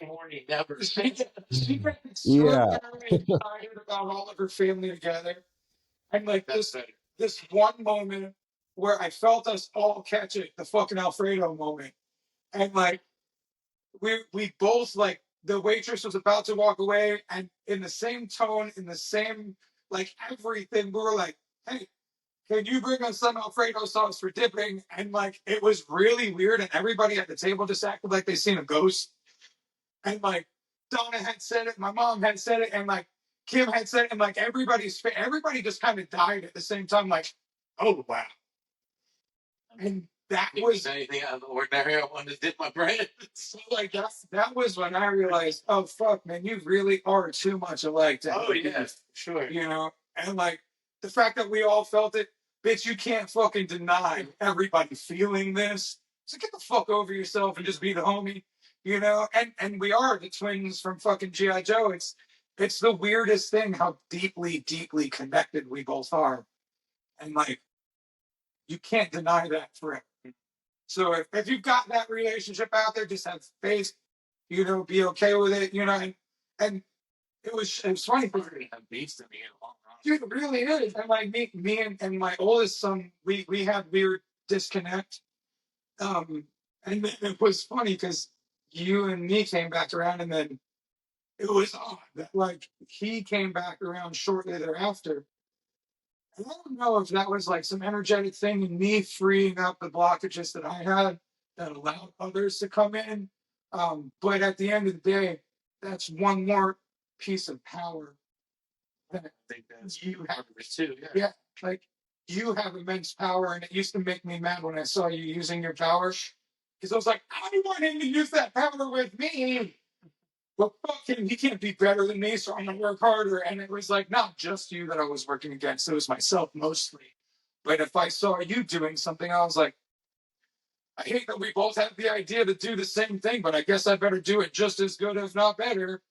Horny, never. She gets Yeah. extraordinarily excited about all of her family together. And like this one moment where I felt us all catch it, the fucking Alfredo moment. And like we both like the waitress was about to walk away and in the same tone, in the same like everything, we were like, hey, can you bring us some Alfredo sauce for dipping? And like it was really weird, and everybody at the table just acted like they seen a ghost. And like Donna had said it, my mom had said it, and like Kim had said it, and like everybody just kind of died at the same time. Like, oh wow! And that was anything out of the ordinary. I wanted to dip my bread. So like that was when I realized, oh fuck, man, you really are too much alike. Oh yeah, sure. And like the fact that we all felt it, bitch, you can't fucking deny everybody feeling this. So get the fuck over yourself and just be the homie, And we are the twins from fucking G.I. Joe. It's the weirdest thing how deeply, deeply connected we both are, and like you can't deny that forever. So if you've got that relationship out there, just have faith, be okay with it, and it was funny. Beats to me in the long run. Dude, it really is. And like me and my oldest son, we had weird disconnect. And then it was funny because you and me came back around, and then it was odd that like he came back around shortly thereafter. And I don't know if that was like some energetic thing in me freeing up the blockages that I had that allowed others to come in. But at the end of the day, that's one more piece of power that I think that's you have too. Yeah, like you have immense power, and it used to make me mad when I saw you using your power because I was like, I want him to use that power with me. But fucking, he can't be better than me, so I'm gonna work harder. And it was like not just you that I was working against; it was myself mostly. But if I saw you doing something, I was like, I hate that we both have the idea to do the same thing, but I guess I better do it just as good, if not better,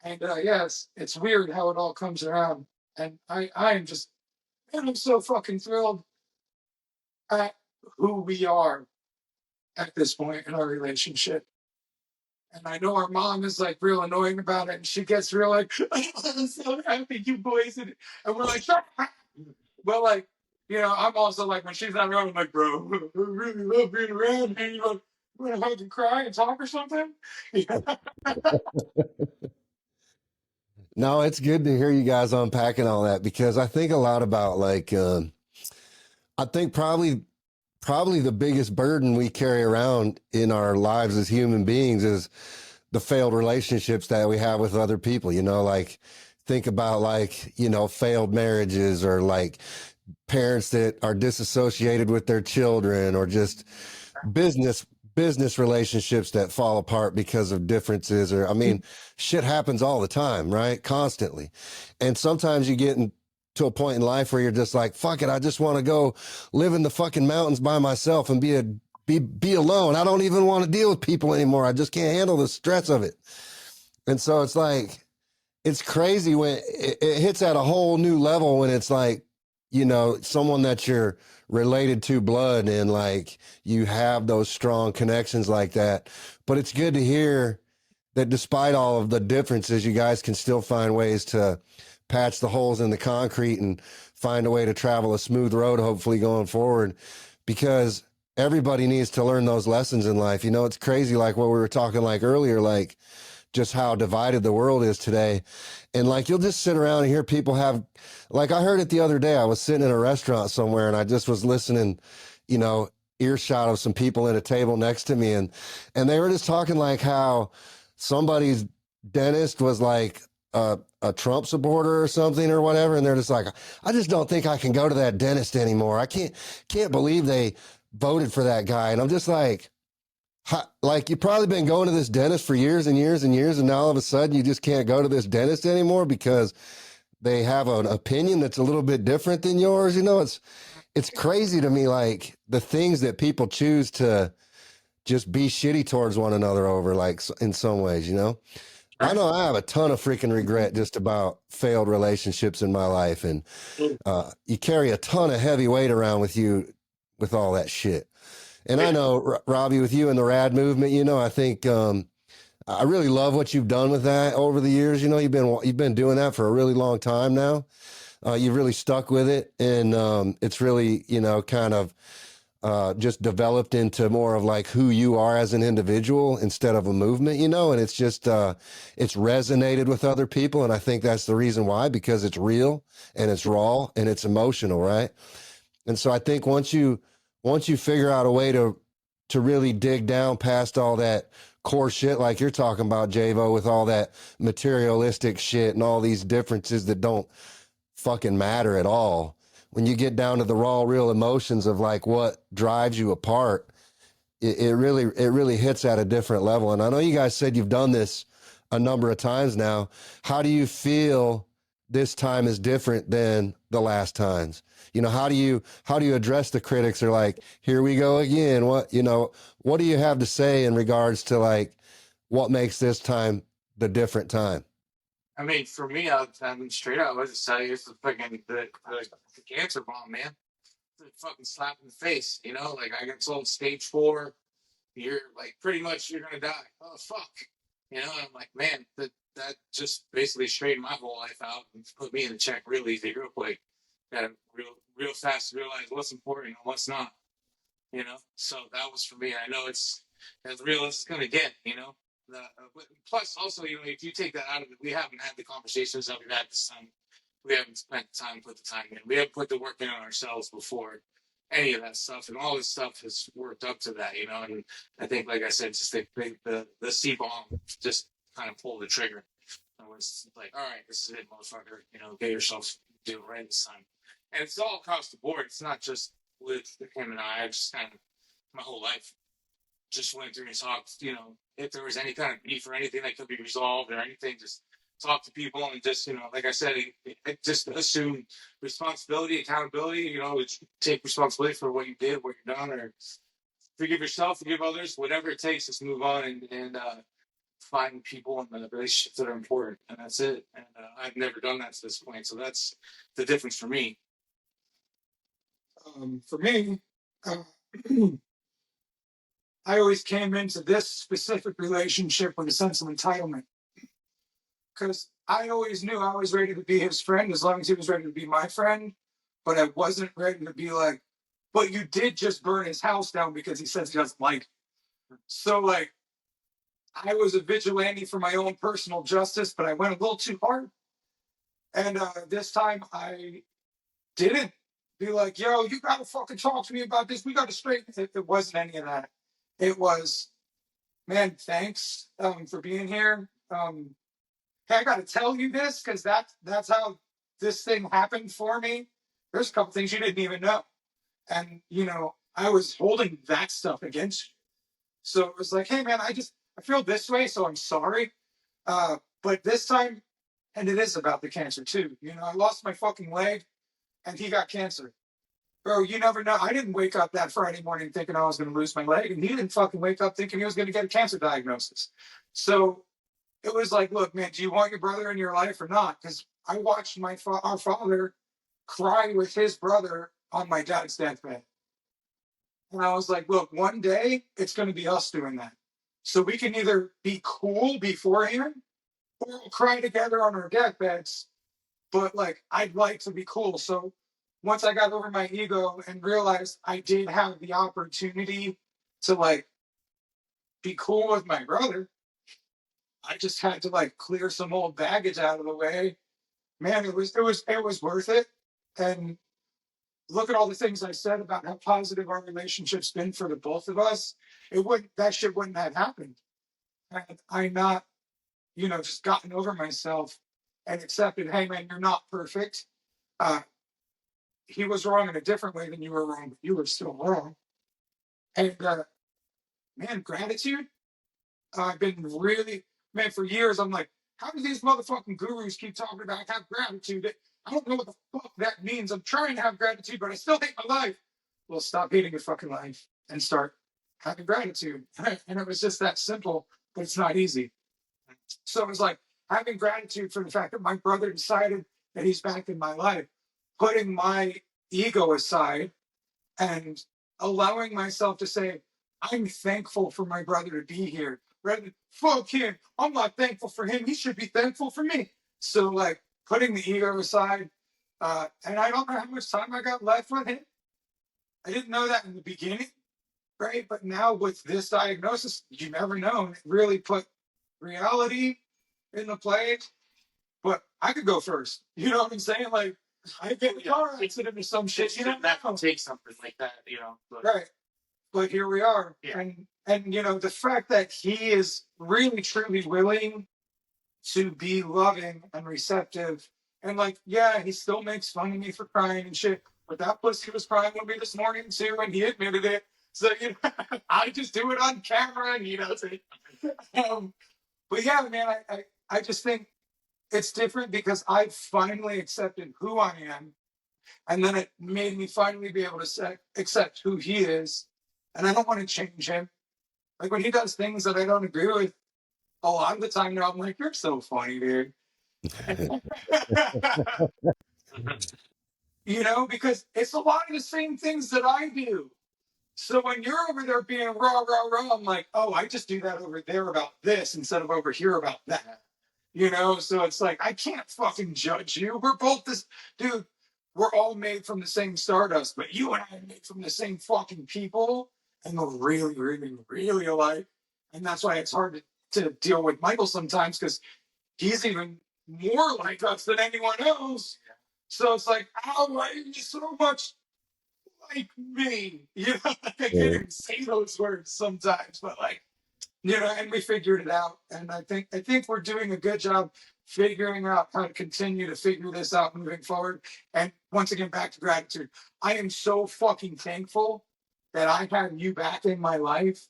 And yes, it's weird how it all comes around. And I am just, man, I'm so fucking thrilled at who we are at this point in our relationship. And I know our mom is like real annoying about it, and she gets real like, I'm so happy you boys, and we're like, shut up. Well, like, I'm also like when she's not around, I'm like, bro, I really love being around, and you want to hug and cry and talk or something. No, it's good to hear you guys unpacking all that because I think a lot about like, I think probably the biggest burden we carry around in our lives as human beings is the failed relationships that we have with other people, like think about like, failed marriages or like parents that are disassociated with their children or just business relationships that fall apart because of differences or, shit happens all the time, right? Constantly. And sometimes you get to a point in life where you're just like, fuck it. I just want to go live in the fucking mountains by myself and be alone. I don't even want to deal with people anymore. I just can't handle the stress of it. And so it's like, it's crazy when it hits at a whole new level when it's like, someone that you're related to blood and like you have those strong connections like that. But it's good to hear that despite all of the differences, you guys can still find ways to patch the holes in the concrete and find a way to travel a smooth road, hopefully going forward, because everybody needs to learn those lessons in life. It's crazy. Like what we were talking like earlier, like just how divided the world is today. And like, you'll just sit around and hear people have, like I heard it the other day, I was sitting in a restaurant somewhere and I just was listening, earshot of some people at a table next to me, and they were just talking like how somebody's dentist was like a Trump supporter or something or whatever, and they're just like, I just don't think I can go to that dentist anymore. I can't believe they voted for that guy. And I'm just like, like, you've probably been going to this dentist for years and years and years, and now all of a sudden you just can't go to this dentist anymore because they have an opinion that's a little bit different than yours. You know, it's crazy to me, like the things that people choose to just be shitty towards one another over, like in some ways, you know. I know I have a ton of freaking regret just about failed relationships in my life, and you carry a ton of heavy weight around with you with all that shit. And I know, Robbie, with you and the Rad movement, you know, I think I really love what you've done with that over the years. You know, you've been doing that for a really long time now. You've really stuck with it, and it's really, you know, kind of just developed into more of like who you are as an individual instead of a movement, you know, and it's just, it's resonated with other people. And I think that's the reason why, because it's real and it's raw and it's emotional. Right. And so I think once you figure out a way to really dig down past all that core shit, like you're talking about, Jayvo, with all that materialistic shit and all these differences that don't fucking matter at all, when you get down to the raw, real emotions of like what drives you apart, it really hits at a different level. And I know you guys said you've done this a number of times now. How do you feel this time is different than the last times? You know, how do you address the critics? Are like, here we go again. What do you have to say in regards to like what makes this time the different time? I mean, for me, I mean, straight up, I just tell you, it's the fucking the cancer bomb, man. The fucking slap in the face, you know. Like, I got told stage 4, you're like pretty much you're gonna die. Oh fuck, you know. I'm like, man, that just basically straightened my whole life out and put me in the check real easy, real quick. Got real fast to realize what's important and what's not, you know. So that was for me. I know it's as real as it's gonna get, you know. Plus, also, you know, if you take that out of it, we haven't had the conversations that we've had this time. We haven't spent time, put the time in. We haven't put the work in on ourselves before any of that stuff, and all this stuff has worked up to that, you know. And I think, like I said, just the C bomb just kind of pulled the trigger. I was like, all right, this is it, motherfucker. You know, get yourself do it right this time. And it's all across the board. It's not just with him and I just kind of my whole life just went through and talked, you know, if there was any kind of beef or anything that could be resolved or anything, just talk to people and just, you know, like I said, it just assume responsibility, accountability, you know, take responsibility for what you did, what you've done, or forgive yourself, forgive others, whatever it takes, just move on and find people in the relationships that are important. And that's it. And I've never done that to this point. So that's the difference for me. For me, I always came into this specific relationship with a sense of entitlement, because I always knew I was ready to be his friend as long as he was ready to be my friend, but I wasn't ready to be like, but you did just burn his house down because he says he doesn't like it. So like, I was a vigilante for my own personal justice, but I went a little too hard. And this time I didn't be like, yo, you gotta fucking talk to me about this. We gotta straighten it. It wasn't any of that. It was, man, thanks for being here. Hey, I got to tell you this because that's how this thing happened for me. There's a couple things you didn't even know. And, you know, I was holding that stuff against you. So it was like, hey, man, I feel this way, so I'm sorry. But this time, and it is about the cancer too. You know, I lost my fucking leg and he got cancer. Bro, you never know. I didn't wake up that Friday morning thinking I was going to lose my leg, and he didn't fucking wake up thinking he was going to get a cancer diagnosis. So it was like, look, man, do you want your brother in your life or not? Because I watched our father cry with his brother on my dad's deathbed. And I was like, look, one day it's going to be us doing that. So we can either be cool beforehand or we'll cry together on our deathbeds. But like, I'd like to be cool. So once I got over my ego and realized I did have the opportunity to like be cool with my brother, I just had to like clear some old baggage out of the way. Man, it was worth it. And look at all the things I said about how positive our relationship's been for the both of us, that shit wouldn't have happened. And I'm not, just gotten over myself and accepted, hey man, you're not perfect. He was wrong in a different way than you were wrong, but you were still wrong. And man, gratitude. I've been really, man, for years, I'm like, how do these motherfucking gurus keep talking about have gratitude? I don't know what the fuck that means. I'm trying to have gratitude, but I still hate my life. Well, stop hating your fucking life and start having gratitude. And it was just that simple, but it's not easy. So it was like having gratitude for the fact that my brother decided that he's back in my life, putting my ego aside and allowing myself to say, I'm thankful for my brother to be here. Rather than, fuck him, I'm not thankful for him. He should be thankful for me. So like putting the ego aside, and I don't know how much time I got left with him. I didn't know that in the beginning, right? But now with this diagnosis, you never know. It really put reality in the play. But I could go first. You know what I'm saying? Like, I get in a car accident or some shit. You know, that can take something like that, But. Right. But here we are. Yeah. And the fact that he is really, truly willing to be loving and receptive. And like, yeah, he still makes fun of me for crying and shit. But that pussy was crying with me this morning too, and he admitted it. So, I just do it on camera and, but yeah, man, I just think it's different because I finally accepted who I am. And then it made me finally be able to accept who he is. And I don't want to change him. Like when he does things that I don't agree with, a lot of the time now I'm like, you're so funny, dude. Because it's a lot of the same things that I do. So when you're over there being rah, rah, rah, I'm like, oh, I just do that over there about this instead of over here about that. So it's like, I can't fucking judge you. We're both this, dude, we're all made from the same stardust, but you and I are made from the same fucking people. And we're really, really, really alike. And that's why it's hard to deal with Michael sometimes because he's even more like us than anyone else. So it's like, oh, you're so much like me. I can't even say those words sometimes, but like, and we figured it out. And I think we're doing a good job figuring out how to continue to figure this out moving forward. And once again, back to gratitude. I am so fucking thankful that I had you back in my life.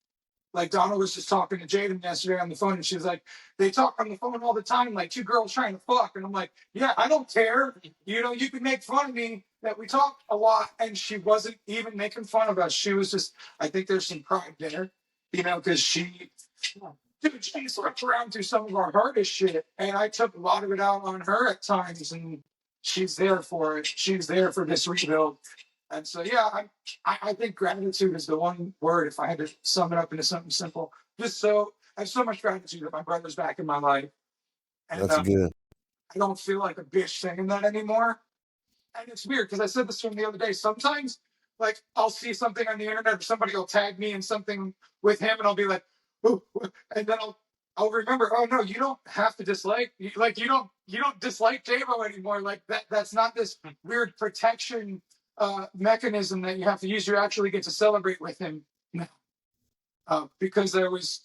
Like Donna was just talking to Jaden yesterday on the phone, and she was like, they talk on the phone all the time, like two girls trying to fuck. And I'm like, yeah, I don't care. You can make fun of me that we talk a lot. And she wasn't even making fun of us. She was just, I think there's some pride there, because she slept around through some of our hardest shit. And I took a lot of it out on her at times, and she's there for it. She's there for this rebuild. And so, yeah, I think gratitude is the one word, if I had to sum it up into something simple. I have so much gratitude that my brother's back in my life. And that's good. I don't feel like a bitch saying that anymore. And it's weird because I said this from the other day. Sometimes, like, I'll see something on the internet or somebody will tag me in something with him and I'll be like, ooh, and then I'll remember, oh no, you don't have to dislike, you don't dislike Jayvo anymore. Like that's not this weird protection mechanism that you have to use. You actually get to celebrate with him now, because it was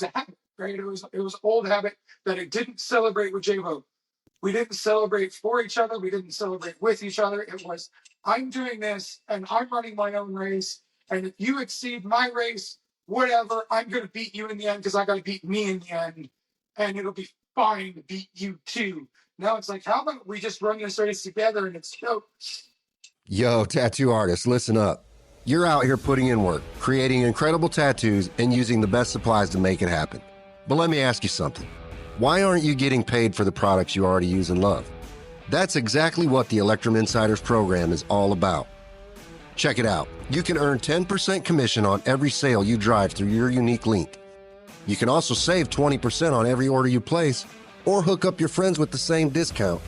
a habit, right? It was old habit that it didn't celebrate with Jayvo. We didn't celebrate for each other. We didn't celebrate with each other. It was, I'm doing this and I'm running my own race. And if you exceed my race, whatever, I'm going to beat you in the end because I got to beat me in the end. And it'll be fine to beat you too. Now it's like, how about we just run this race together and it's dope. Yo, tattoo artists, listen up. You're out here putting in work, creating incredible tattoos, and using the best supplies to make it happen. But let me ask you something. Why aren't you getting paid for the products you already use and love? That's exactly what the Electrum Insiders program is all about. Check it out. You can earn 10% commission on every sale you drive through your unique link. You can also save 20% on every order you place, or hook up your friends with the same discount.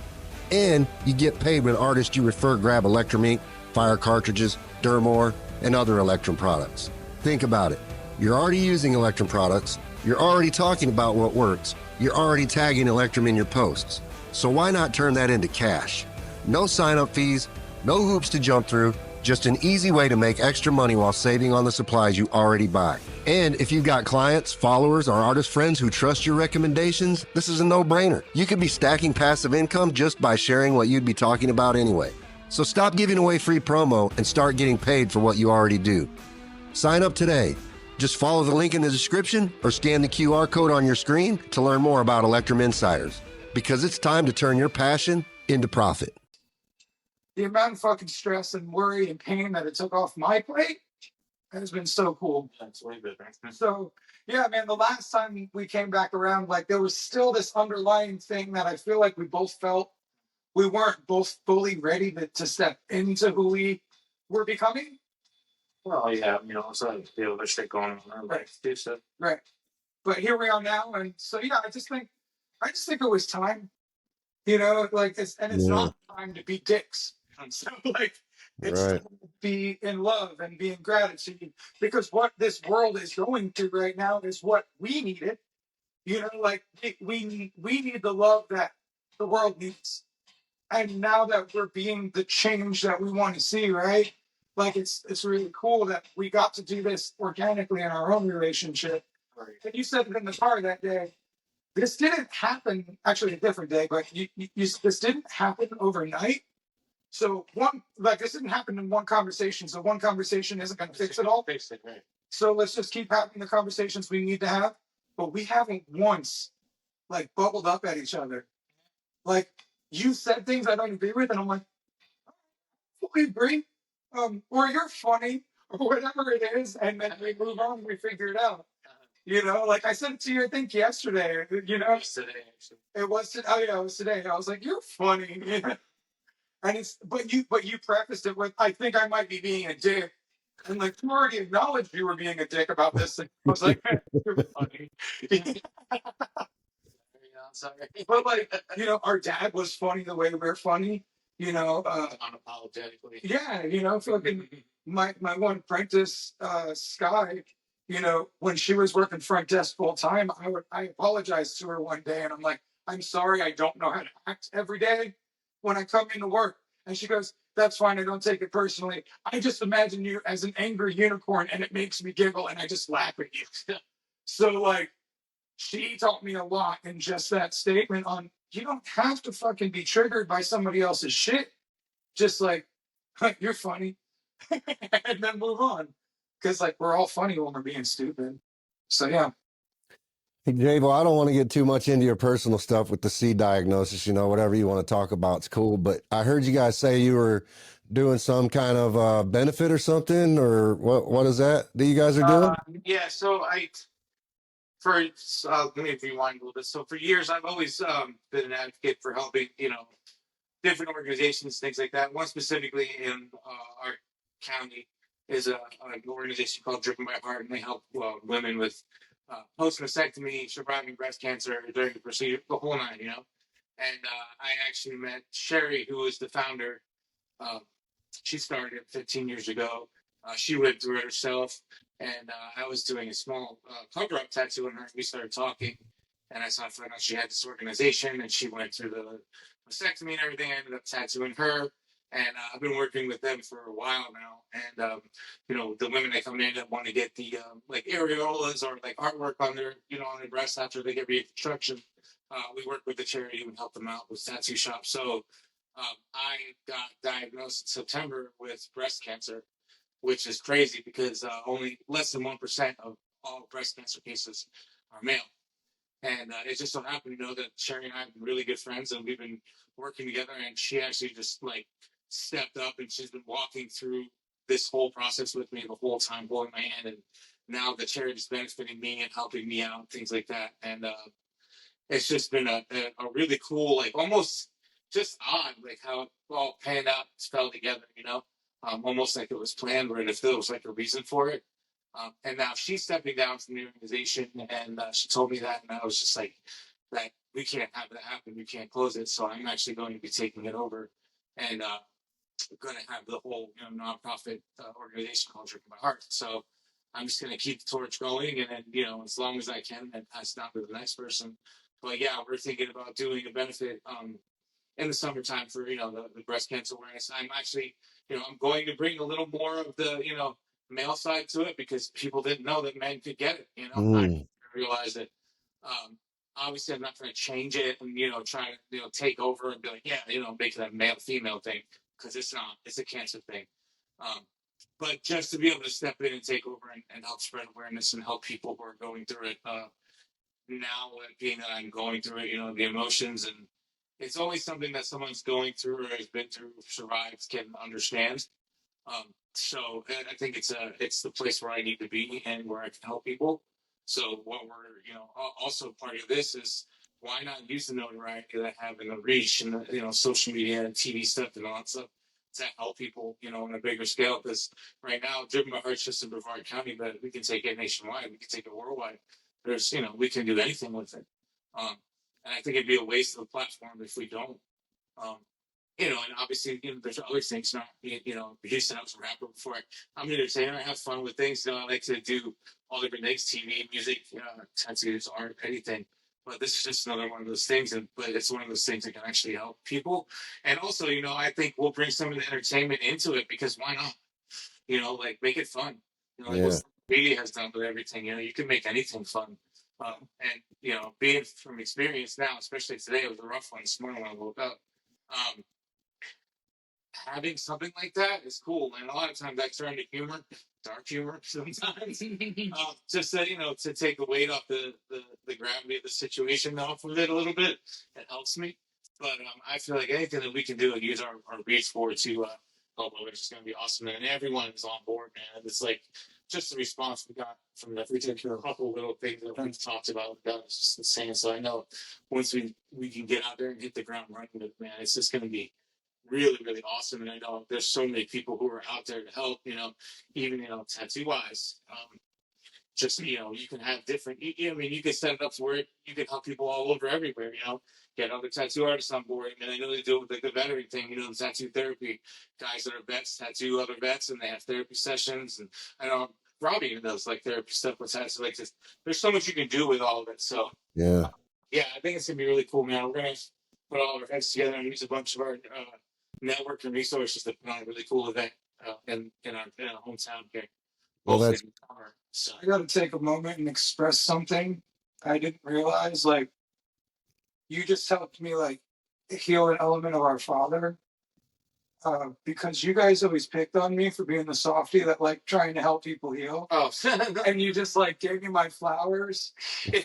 And you get paid when artists you refer grab Electrum ink, fire cartridges, Dermore, and other Electrum products. Think about it. You're already using Electrum products. You're already talking about what works. You're already tagging Electrum in your posts. So why not turn that into cash? No sign-up fees, No hoops to jump through, just an easy way to make extra money while saving on the supplies you already buy. And if you've got clients, followers, or artist friends who trust your recommendations, this is a no-brainer. You could be stacking passive income just by sharing what you'd be talking about anyway. So stop giving away free promo and start getting paid for what you already do. Sign up today. Just follow the link in the description or scan the QR code on your screen to learn more about Electrum Insiders, because it's time to turn your passion into profit. The amount of fucking stress and worry and pain that it took off my plate has been so cool. That's way better. So, yeah, man, the last time we came back around, like, there was still this underlying thing that I feel like we both felt we weren't both fully ready to step into who we were becoming. Well, yeah, it's like the other shit going on in our life too, so. Right. But here we are now, and so yeah, I just think it was time. Like it's not time to be dicks. So like it's Right. time to be in love and be in gratitude, because what this world is going through right now is what we needed. Like we need the love that the world needs. And now that we're being the change that we want to see, right? Like it's really cool that we got to do this organically in our own relationship. Right. And you said it in the car that day. This didn't happen, actually a different day, but this didn't happen overnight. So this didn't happen in one conversation. So one conversation isn't going to fix it all. Fix it, right. So let's just keep having the conversations we need to have. But we haven't once like bubbled up at each other. Like you said things I don't agree with, and I'm like, we agree. Or you're funny, or whatever it is, and then we move on and we figure it out. Like I said it to you, I think yesterday. Yesterday, actually. It was. Oh yeah, it was today. I was like, "You're funny," and but you prefaced it with, "I think I might be being a dick," and like you already acknowledged you were being a dick about this thing. I was like, "You're funny." Sorry. But like, our dad was funny the way we're funny. Unapologetically. Yeah, fucking my one apprentice, Sky. When she was working front desk full time, I apologized to her one day, and I'm like, "I'm sorry, I don't know how to act every day when I come into work." And she goes, "That's fine, I don't take it personally. I just imagine you as an angry unicorn, and it makes me giggle, and I just laugh at you." So like, she taught me a lot in just that statement on, you don't have to fucking be triggered by somebody else's shit. Just like, "You're funny," and then move on. Because like we're all funny when we're being stupid. So yeah. Hey, Jayvo, I don't want to get too much into your personal stuff with the C diagnosis. Whatever you want to talk about is cool. But I heard you guys say you were doing some kind of benefit or something, or what is that you guys are doing? Yeah, so let me rewind a little bit. So for years, I've always been an advocate for helping, different organizations, things like that. One specifically in our county is an organization called Driven by Heart, and they help women with post-mastectomy, surviving breast cancer during the procedure, the whole nine, And I actually met Sherry, who was the founder. She started 15 years ago. She went through it herself, and I was doing a small cover-up tattoo on her. We started talking, and I found out she had this organization, and she went through the mastectomy and everything. I ended up tattooing her, and I've been working with them for a while now. And the women that come in that want to get the like areolas or like artwork on their on their breasts after they get reconstruction, we work with the charity and help them out with tattoo shops. So I got diagnosed in September with breast cancer, which is crazy because only less than 1% of all breast cancer cases are male. And it just so happened, that Sherry and I have been really good friends, and we've been working together. And she actually just like stepped up, and she's been walking through this whole process with me the whole time, holding my hand. And now the charity is benefiting me and helping me out, things like that. And it's just been a really cool, like almost just odd, like how it all panned out, fell together, almost like it was planned, or if there was like a reason for it. And now she's stepping down from the organization, and she told me that, and I was just like, that we can't have that happen. We can't close it. So I'm actually going to be taking it over, and going to have the whole nonprofit organization called Driven by Heart. So I'm just going to keep the torch going, and then as long as I can, and pass it down to the next person. But yeah, we're thinking about doing a benefit in the summertime for, the breast cancer awareness. I'm actually, I'm going to bring a little more of the, male side to it because people didn't know that men could get it. I realized that. Obviously, I'm not going to change it and try to take over and be like, yeah, make it a male female thing because it's not. It's a cancer thing. But just to be able to step in and take over and help spread awareness and help people who are going through it. Now, being that I'm going through it, the emotions, and it's always something that someone's going through or has been through, survived, can understand. So I think it's the place where I need to be and where I can help people. So what we're, also part of this is why not use the notoriety that I have and the reach and the, social media and TV stuff and all that stuff to help people, on a bigger scale. Because right now, Driven by Heart's just in Brevard County, but we can take it nationwide. We can take it worldwide. There's, we can do anything with it. And I think it'd be a waste of the platform if we don't. Um, and obviously, there's other things. Not, Houston, I was a rapper before. I'm an entertainer. I have fun with things. I like to do all different things: TV, music, tattoos, art, anything. But this is just another one of those things. But it's one of those things that can actually help people. And also, I think we'll bring some of the entertainment into it because why not? Like make it fun. Like what media has done with everything. You can make anything fun. And being from experience now, especially today, it was a rough one this morning when I woke up. Having something like that is cool, and a lot of times I turn to humor, dark humor sometimes, just to take the weight off the gravity of the situation off of it a little bit. It helps me, but I feel like anything that we can do and use our reach for to help others is going to be awesome, and everyone is on board, man. It's like just the response we got from the particular couple little things that we've talked about. That was just insane. So I know once we can get out there and hit the ground running, man, it's just going to be really, really awesome. And I know there's so many people who are out there to help, even, tattoo wise. Just, you can have different, you can set it up to where you can help people all over everywhere, get other tattoo artists on board. I mean, I know they do it with the veteran thing, the tattoo therapy guys that are vets, tattoo other vets, and they have therapy sessions. And I know Robbie even does like therapy stuff with tattoo. Like this. There's so much you can do with all of it. So, yeah, I think it's going to be really cool, man. We're going to put all our heads together and use a bunch of our, network and resources to put on a really cool event in our hometown here. Well, that's. So I got to take a moment and express something I didn't realize. Like, you just helped me like heal an element of our father. Because you guys always picked on me for being the softie that like trying to help people heal. Oh, and you just like gave me my flowers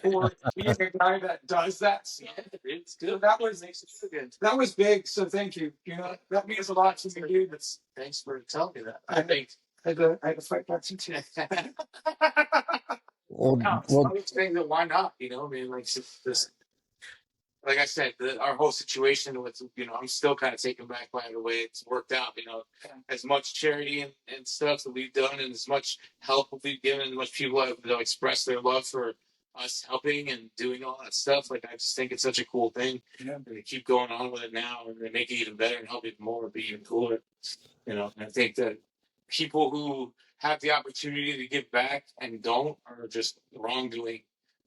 for being a guy that does that stuff. It's good. So that was big. So thank you. That means a lot to me, dude. Thanks for telling me that. I had to fight back some tears. Well, saying that why not? I mean, like this. Like I said, our whole situation with, I'm still kind of taken back by the way it's worked out, as much charity and stuff that we've done and as much help we've given, and as much people have expressed their love for us helping and doing all that stuff. Like, I just think it's such a cool thing. Yeah. And they keep going on with it now and they make it even better and help even more, be even cooler. And I think that people who have the opportunity to give back and don't are just wrongdoing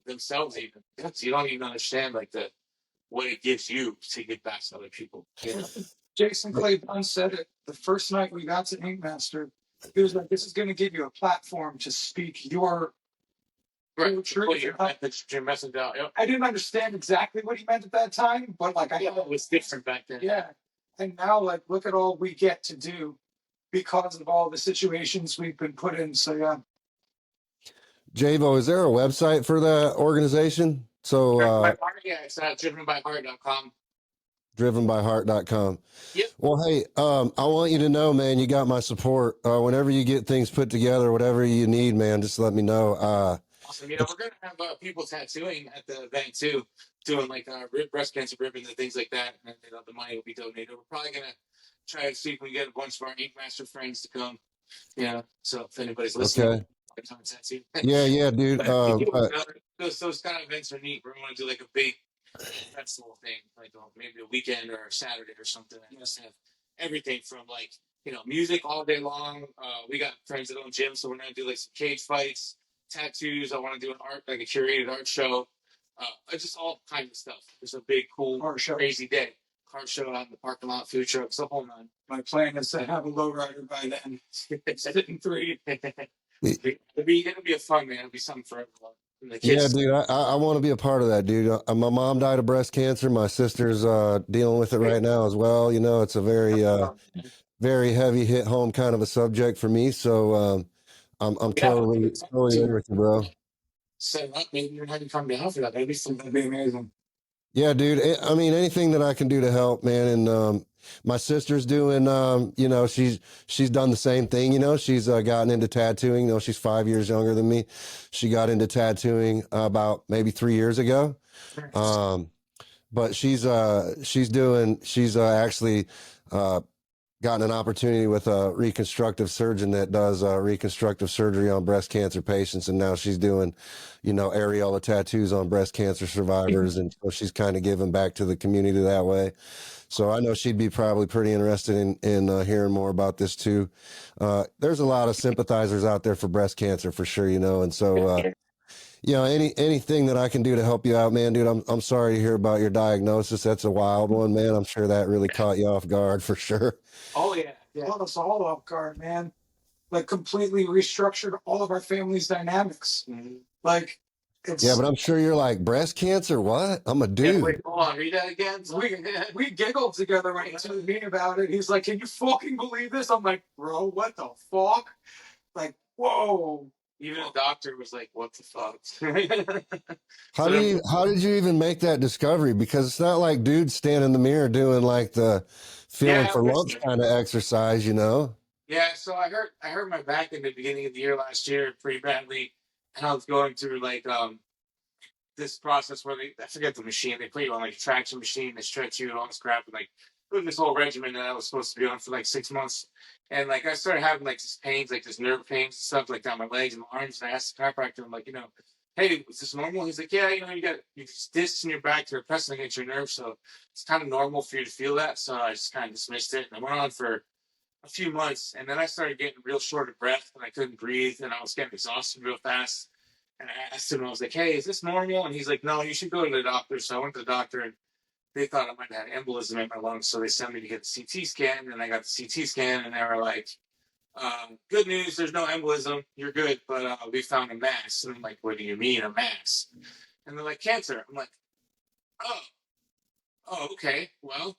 themselves even. You don't even understand, like, what it gives you to give back to other people. Jason Clay Dunn said it the first night we got to Ink Master. He was like, "This is going to give you a platform to speak your truth." Your message out. Yep. I didn't understand exactly what he meant at that time, but like it was different back then. Yeah, and now like look at all we get to do because of all the situations we've been put in. So yeah. Jayvo, is there a website for the organization? So it's drivenbyheart.com. Drivenbyheart.com. Yep. Well, hey, I want you to know, man, you got my support. Whenever you get things put together, whatever you need, man, just let me know. Awesome. We're going to have people tattooing at the event too, doing like breast cancer ribbons and things like that. And the money will be donated. We're probably going to try to see if we can get a bunch of our Ink Master friends to come. Yeah. So if anybody's listening. Okay. Yeah, dude. Those kind of events are neat. We're going to do like a big festival thing, like maybe a weekend or a Saturday or something, and just have everything from like music all day long. We got friends that own gyms, so we're gonna do like some cage fights, tattoos. I want to do an art, like a curated art show, just all kinds of stuff. It's a big, cool, crazy day. car show out in the parking lot, food trucks, the whole nine. My plan is to have a lowrider by then. Sitting 3. It'll be a fun, man. It'll be something for everyone. And the Yeah, kids. dude, I want to be a part of that, dude. My mom died of breast cancer. My sister's dealing with it right now as well. You know, it's a very heavy hit home kind of a subject for me. So I'm Yeah, totally there with you, bro. set up, maybe you're having come down for that. That'd be amazing. Yeah, dude. I mean, anything that I can do to help, man. And my sister's doing, you know, she's done the same thing. You know, she's gotten into tattooing. You know, she's 5 years younger than me. She got into tattooing about maybe 3 years ago. But she's actually gotten an opportunity with a reconstructive surgeon that does reconstructive surgery on breast cancer patients, and now she's doing, you know, areola tattoos on breast cancer survivors, and so she's kind of giving back to the community that way. So I know she'd be probably pretty interested in hearing more about this too. There's a lot of sympathizers out there for breast cancer for sure, you know, and so you know, anything that I can do to help you out, man, dude. I'm sorry to hear about your diagnosis. That's a wild one, man. I'm sure that really caught you off guard for sure. Oh yeah, Caught us all off guard, man. Like completely restructured all of our family's dynamics. Mm-hmm. Like it's Yeah, but I'm sure you're like, breast cancer? What? I'm a dude. Yeah, wait, hold on, read that again. we giggled together when he told me about it. He's like, "Can you fucking believe this?" I'm like, "Bro, what the fuck?" Like, whoa. Even a doctor was like, "What the fuck?" How did you even make that discovery? Because it's not like dudes stand in the mirror doing like the feeling for lumps kind of exercise, you know? Yeah, so I hurt my back in the beginning of the year last year pretty badly, and I was going through like this process where I forget the machine, they put you on like a traction machine, they stretch you and all this crap, and like doing this whole regimen that I was supposed to be on for like 6 months. And like I started having like this pains, like this nerve pains and stuff like down my legs and my arms. And I asked the chiropractor, I'm like, you know, hey, is this normal? He's like, yeah, you know, you got these discs in your back that are pressing against your nerves, so it's kind of normal for you to feel that. So I just kind of dismissed it, and I went on for a few months, and then I started getting real short of breath, and I couldn't breathe, and I was getting exhausted real fast. And I asked him, I was like, hey, is this normal? And he's like, no, you should go to the doctor. So I went to the doctor, and they thought I might have had embolism in my lungs, so they sent me to get a CT scan, and I got the CT scan, and they were like, good news, there's no embolism, you're good, but we found a mass. And I'm like, what do you mean a mass? And they're like, cancer. I'm like, oh, okay, well,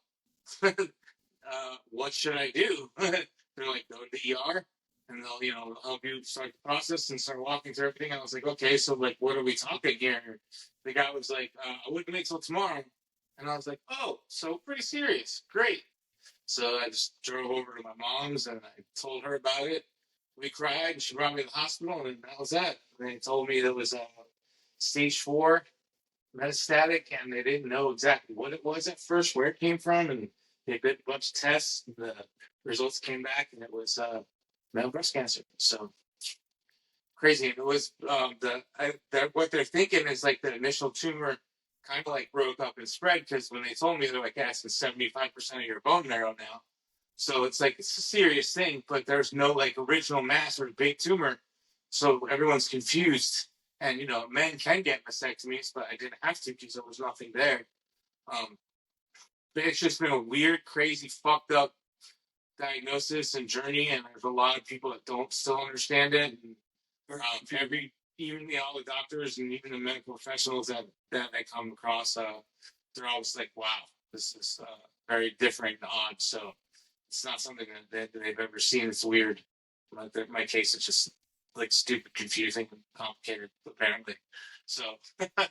what should I do? They're like, go to the ER, and they'll, you know, help you start the process and start walking through everything. And I was like, okay, so like, what are we talking here? The guy was like, I wouldn't wait till tomorrow. And I was like, oh, so pretty serious. Great. So I just drove over to my mom's and I told her about it. We cried and she brought me to the hospital, and that was that. And they told me there was a stage 4 metastatic, and they didn't know exactly what it was at first, where it came from. And they did a bunch of tests. The results came back, and it was male breast cancer. So crazy. And it was what they're thinking is like the initial tumor kind of like broke up and spread, because when they told me, they're like, yeah, it's 75% of your bone marrow now. So it's like, it's a serious thing, but there's no like original mass or big tumor. So everyone's confused. And, you know, men can get mastectomies, but I didn't have to because there was nothing there. But it's just been a weird, crazy, fucked up diagnosis and journey. And there's a lot of people that don't still understand it. And even all the doctors and even the medical professionals that I come across, they're always like, wow, this is very different and odd. So it's not something that they've ever seen. It's weird. But my case is just like stupid, confusing, and complicated, apparently. So I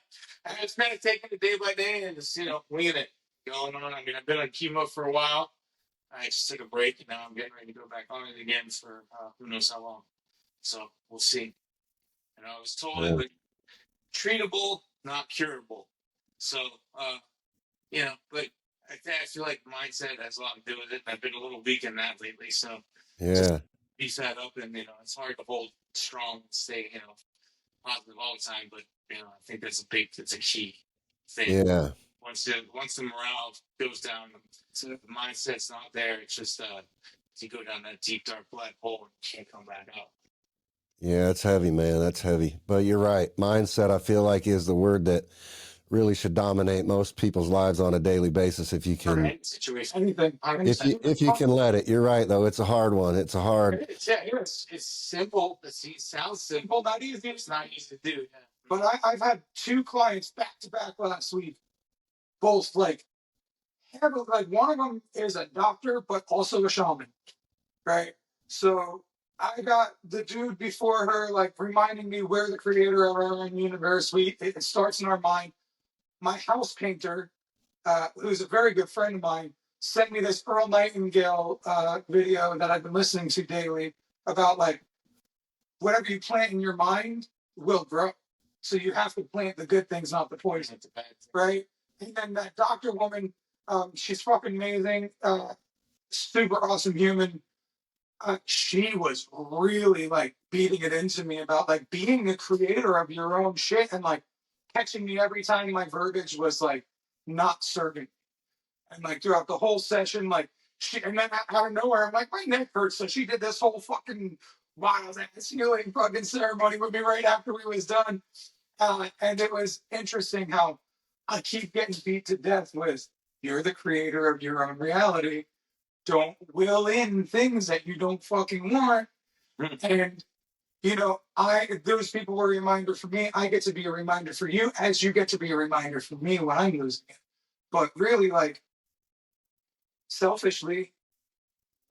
was kind of taking it day by day and just, you know, winging it, going on. I mean, I've been on chemo for a while. I just took a break, and now I'm getting ready to go back on it again for who knows how long. So we'll see. And I was told it was treatable, not curable. So, you know, but I feel like mindset has a lot to do with it. I've been a little weak in that lately. So, just piece that up, and, you know, it's hard to hold strong and stay, you know, positive all the time. But, you know, I think that's a key thing. Yeah. Once the morale goes down, so the mindset's not there. It's just you go down that deep, dark black hole and you can't come back out. Yeah, it's heavy, man. That's heavy. But you're right. Mindset, I feel like, is the word that really should dominate most people's lives on a daily basis if you For can. any situation, anything. If you can let it. You're right though. It's a hard one. It's a hard. It's simple. It sounds simple, not easy. It's not easy to do. Yeah. But I've had 2 clients back to back last week, both like one of them is a doctor, but also a shaman, right? So I got the dude before her, like reminding me we're the creator of our own universe. It starts in our mind. My house painter, who's a very good friend of mine, sent me this Earl Nightingale video that I've been listening to daily about like whatever you plant in your mind will grow. So you have to plant the good things, not the poison, right? And then that doctor woman, she's fucking amazing, super awesome human. She was really like beating it into me about like being the creator of your own shit and like catching me every time my verbiage was like not serving. And like throughout the whole session, like and then out of nowhere, I'm like, my neck hurts. So she did this whole fucking wild ass healing fucking ceremony with me right after we was done. And it was interesting how I keep getting beat to death with, you're the creator of your own reality. Don't will in things that you don't fucking want. And, you know, those people were a reminder for me. I get to be a reminder for you as you get to be a reminder for me when I'm losing it. But really, like, selfishly,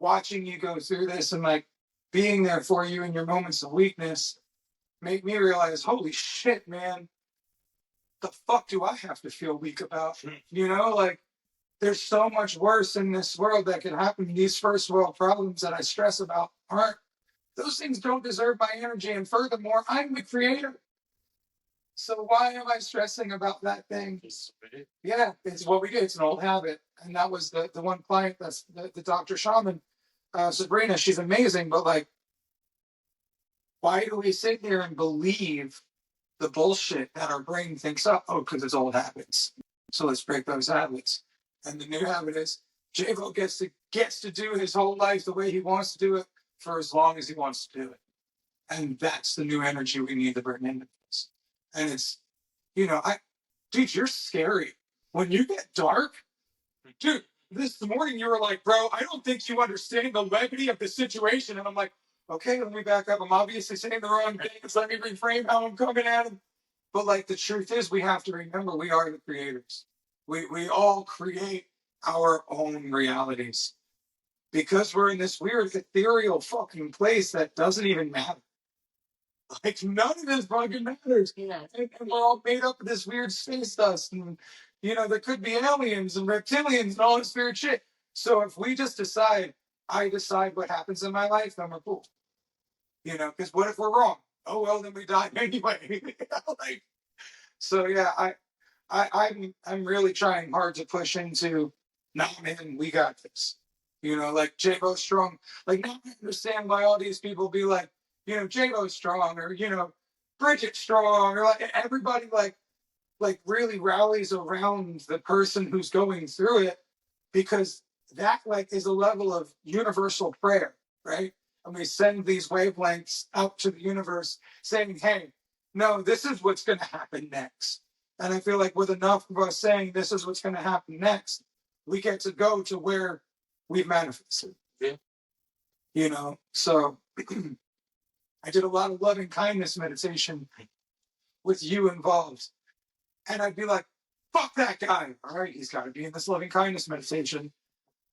watching you go through this and, like, being there for you in your moments of weakness make me realize, holy shit, man, the fuck do I have to feel weak about? You know, like, there's so much worse in this world that can happen. These first world problems that I stress about those things don't deserve my energy. And furthermore, I'm the creator. So why am I stressing about that thing? Yeah, it's what we do. It's an old habit. And that was the one client, that's the Dr. Shaman, Sabrina. She's amazing. But like, why do we sit here and believe the bullshit that our brain thinks up? Oh, because it's old habits. So let's break those habits. And the new habit is Jayvo gets to do his whole life the way he wants to do it for as long as he wants to do it. And that's the new energy we need to bring into this. And it's, you know, dude, you're scary. When you get dark, dude, this morning you were like, bro, I don't think you understand the levity of the situation. And I'm like, okay, let me back up. I'm obviously saying the wrong things. Let me reframe how I'm coming at him. But like, the truth is, we have to remember we are the creators. We all create our own realities because we're in this weird ethereal fucking place that doesn't even matter. Like, none of this fucking matters. Yeah. And we're all made up of this weird space dust. And, you know, there could be aliens and reptilians and all this weird shit. So if we just I decide what happens in my life, then we're cool. You know, because what if we're wrong? Oh, well, then we die anyway. Like, so yeah, I'm really trying hard to push into, nah, man, we got this. You know, like Jayvo strong. Like, now I understand why all these people be like, you know, Jayvo's strong, or, you know, Bridget's strong, or like everybody like really rallies around the person who's going through it, because that like is a level of universal prayer, right? And we send these wavelengths out to the universe saying, hey, no, this is what's going to happen next. And I feel like with enough of us saying this is what's going to happen next, we get to go to where we've manifested. Yeah. You know, so I did a lot of loving kindness meditation with you involved. And I'd be like, fuck that guy. All right, he's got to be in this loving kindness meditation.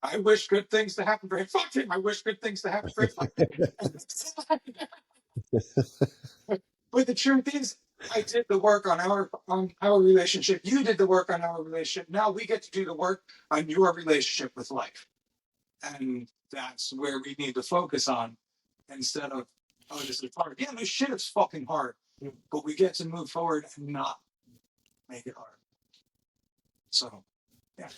I wish good things to happen for him. Fuck him. I wish good things to happen for him. But the truth is, I did the work on our relationship. You did the work on our relationship. Now we get to do the work on your relationship with life. And that's where we need to focus on, instead of, oh, this is hard. Yeah, no shit, it's fucking hard. But we get to move forward and not make it hard. So, yeah.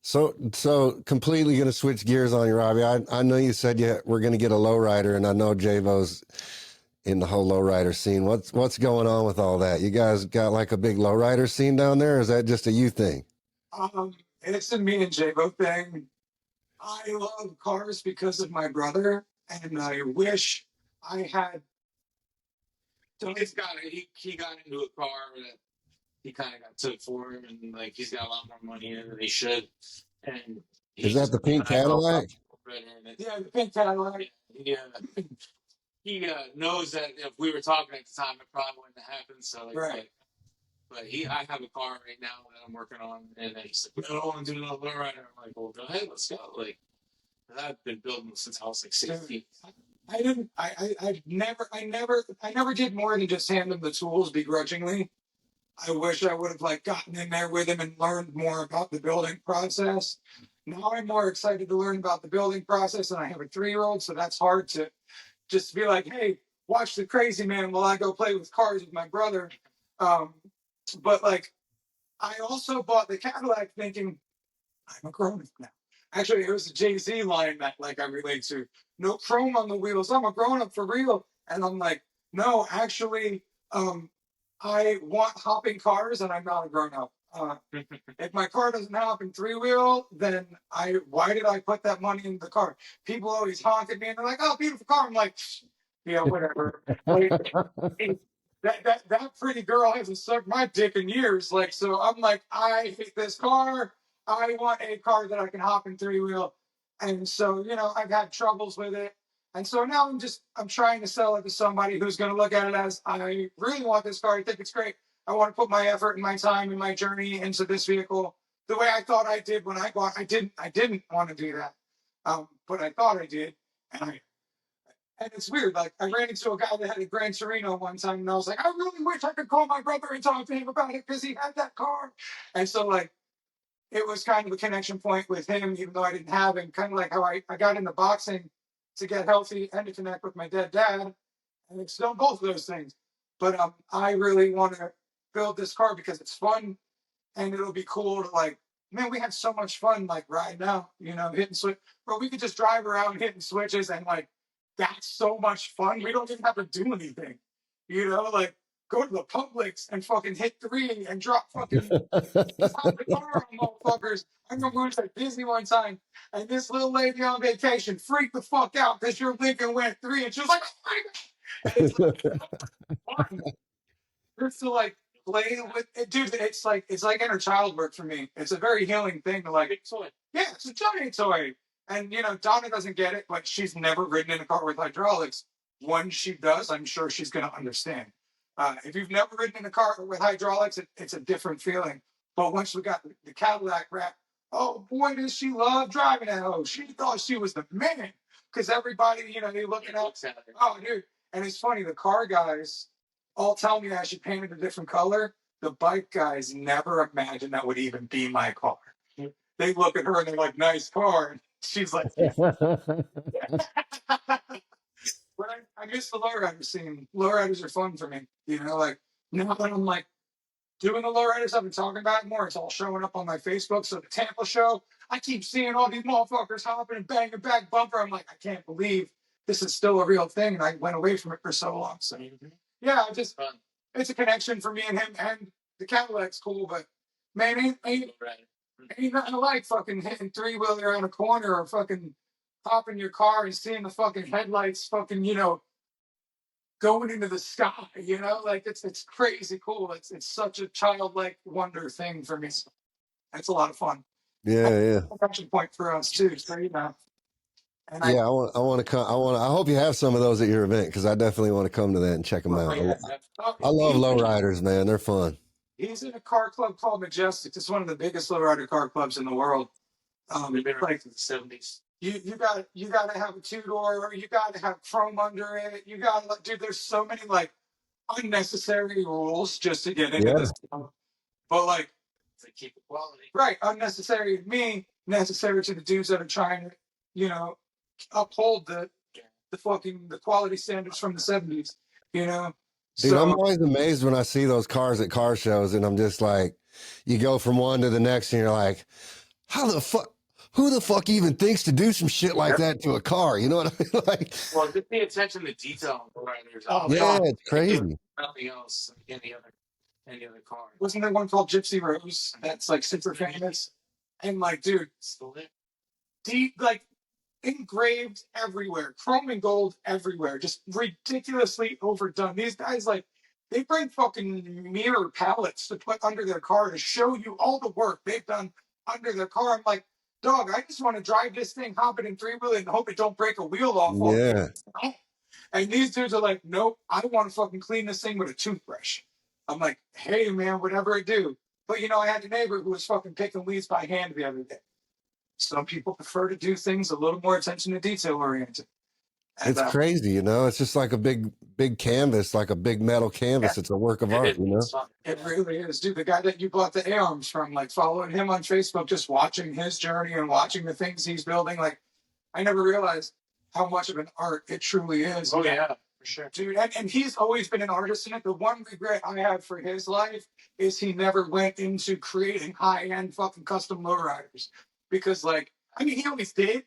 So completely going to switch gears on you, Robbie. I know you said we're going to get a lowrider, and I know Jayvo's in the whole lowrider scene. What's going on with all that? You guys got like a big lowrider scene down there, or is that just a you thing? It's a me and Jayvo thing. I love cars because of my brother, and I wish I had. So he got into a car that he kind of got took for him, and like he's got a lot more money in it than he should. And Is he that just the pink Cadillac? Yeah, the pink Cadillac. He knows that if we were talking at the time, it probably wouldn't have happened. So like, Right. but I have a car right now that I'm working on, and he's like, I don't want to do another lowrider. I'm like, well, go ahead, let's go. Like, I've been building since I was like 16. I never did more than just hand him the tools begrudgingly. I wish I would have like gotten in there with him and learned more about the building process. Now I'm more excited to learn about the building process, and I have a 3-year-old, so that's hard to just be like, hey, watch the crazy man while I go play with cars with my brother. But like, I also bought the Cadillac thinking I'm a grown up now. Actually, it was a Jay-Z line that like I relate to. No chrome on the wheels. I'm a grown up for real. And I'm like, no, actually, I want hopping cars, and I'm not a grown up. If my car doesn't hop in 3-wheel, then why did I put that money in the car? People always honk at me and they're like, oh, beautiful car. I'm like, yeah, whatever. Like, that pretty girl hasn't sucked my dick in years. Like, so I'm like, I hate this car. I want a car that I can hop in 3-wheel. And so, I've had troubles with it. And so now I'm trying to sell it to somebody who's going to look at it as, I really want this car. I think it's great. I want to put my effort and my time and my journey into this vehicle the way I thought I did when I bought. I didn't want to do that, but I thought I did, and it's weird. Like I ran into a guy that had a Gran Torino one time, and I was like, I really wish I could call my brother and talk to him about it because he had that car. And so like it was kind of a connection point with him, even though I didn't have him. Kind of like how I got into boxing to get healthy and to connect with my dead dad, and it's done both of those things. But I really want to build this car because it's fun, and it'll be cool to like, man, we had so much fun like riding out, hitting switch, bro. We could just drive around hitting switches, and like that's so much fun. We don't even have to do anything, like go to the Publix and fucking hit 3 and drop fucking top the car on motherfuckers. I remember we was at Disney one time, and this little lady on vacation freaked the fuck out because your Lincoln went 3, and she was like, oh my God. And it's like, fun. Just to like play with it, dude. It's like inner child work for me. It's a very healing thing to like. Yeah, it's a giant toy, and Donna doesn't get it, but she's never ridden in a car with hydraulics. When she does, I'm sure she's going to understand. If you've never ridden in a car with hydraulics, it's a different feeling. But once we got the Cadillac wrap, oh boy, does she love driving that hoe. She thought she was the man because everybody, they looking up. Oh, dude, and it's funny. The car guys all tell me I should paint it a different color. The bike guys never imagined that would even be my car. They look at her and they're like, nice car. And she's like, yeah. But I miss the lowrider scene. Lowriders are fun for me. Like now that I'm like doing the lowriders, I've been talking about it more. It's all showing up on my Facebook. So the Tampa show, I keep seeing all these motherfuckers hopping and banging back bumper. I'm like, I can't believe this is still a real thing. And I went away from it for so long. So yeah, it's a connection for me and him, and the Cadillac's cool, but man, ain't nothing like fucking hitting 3-wheeler around a corner or fucking hopping your car and seeing the fucking headlights fucking, going into the sky, like it's crazy cool. It's such a childlike wonder thing for me. It's a lot of fun. Yeah. Connection point for us too. So And I want to come. I hope you have some of those at your event because I definitely want to come to that and check them out. I love lowriders, man. They're fun. He's in a car club called Majestic. It's one of the biggest lowrider car clubs in the world. They've been around since the 70s. You got to have a 2-door. You got to have chrome under it. You got to, dude. There's so many like unnecessary rules just to get into this. But like, to keep the quality. Right, unnecessary to me, necessary to the dudes that are trying to, uphold the quality standards from the 70s, Dude, I'm always amazed when I see those cars at car shows, and I'm just like, you go from one to the next, and you're like, who the fuck even thinks to do some shit like that to a car? You know what I mean? Like, well, just pay attention to detail. It's crazy. Nothing else like any other car. Wasn't there one called Gypsy Rose that's like super famous? And like, dude, still there. Deep, like engraved everywhere, chrome and gold everywhere, just ridiculously overdone. These guys like They bring fucking mirror pallets to put under their car to show you all the work they've done under their car. I'm like, dog, I just want to drive this thing, hop it in three-wheeler and hope it don't break a wheel off. Yeah. And these dudes are like, nope, I want to fucking clean this thing with a toothbrush. I'm like, hey, man, whatever I do. But, you know, I had a neighbor who was fucking picking weeds by hand the other day. Some people prefer to do things a little more attention to detail oriented. And, It's crazy, you know. It's just like a big canvas, like a big metal canvas. Yeah. It's a work of art, you know. It really is, dude. The guy that you bought the A-arms from, like following him on Facebook, just watching his journey and watching the things he's building. Like, I never realized how much of an art it truly is. Oh, yeah, for sure. Dude, and he's always been an artist in it. The one regret I have for his life is he never went into creating high-end fucking custom lowriders. Because, like, I mean, he always did.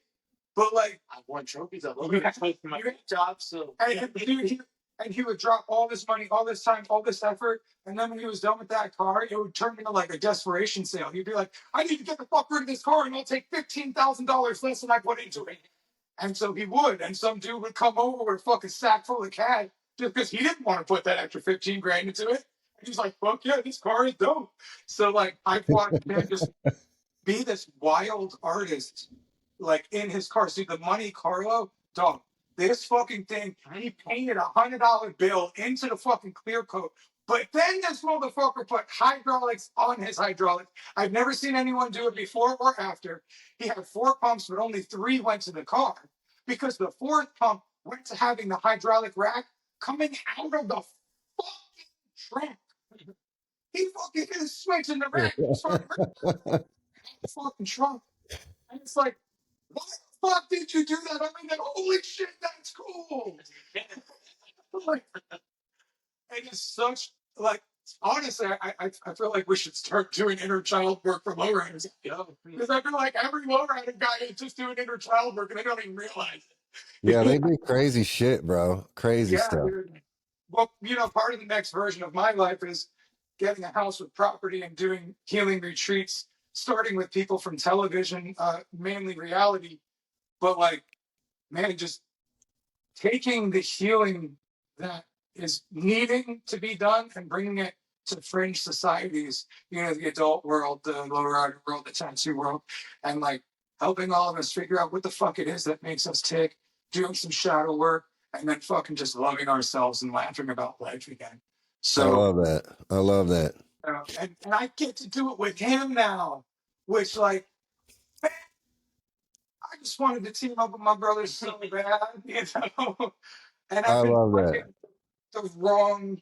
But like, I've won trophies. I love it. My job. So, and dude, he would drop all this money, all this time, all this effort, and then when he was done with that car, it would turn into like a desperation sale. He'd be like, "I need to get the fuck rid of this car, and I'll take $15,000 less than I put into it." And so he would, and some dude would come over with a fucking sack full of cash just because he didn't want to put that extra 15 grand into it. And he's like, "Fuck yeah, this car is dope." So like, I've watched him just be this wild artist. Like in his car, see the Monte Carlo, dog. This fucking thing, he painted $100 bill into the fucking clear coat. But then this motherfucker put hydraulics on his hydraulics. I've never seen anyone do it before or after. He had 4 pumps, but only 3 went to the car because the 4th pump went to having the hydraulic rack coming out of the fucking trunk. He fucking hit a switch in the rack. The fucking trunk. And it's like, why the fuck did you do that? I mean, like, holy shit, that's cool. Like, and it's such, like, honestly, I feel like we should start doing inner child work for lowriders. Because I feel like every lowrider guy is just doing inner child work and they don't even realize it. Yeah, they do crazy shit, bro. Crazy stuff. Dude. Well, you know, part of the next version of my life is getting a house with property and doing healing retreats, starting with people from television, mainly reality, but like, man, just taking the healing that is needing to be done and bringing it to fringe societies, you know, the adult world, the lowrider world, the tattoo world, and like helping all of us figure out what the fuck it is that makes us tick, doing some shadow work, and then fucking just loving ourselves and laughing about life again. So I love that. I love that. And I get to do it with him now, which, like, man, I just wanted to team up with my brother so bad, you know. And I love that. The wrong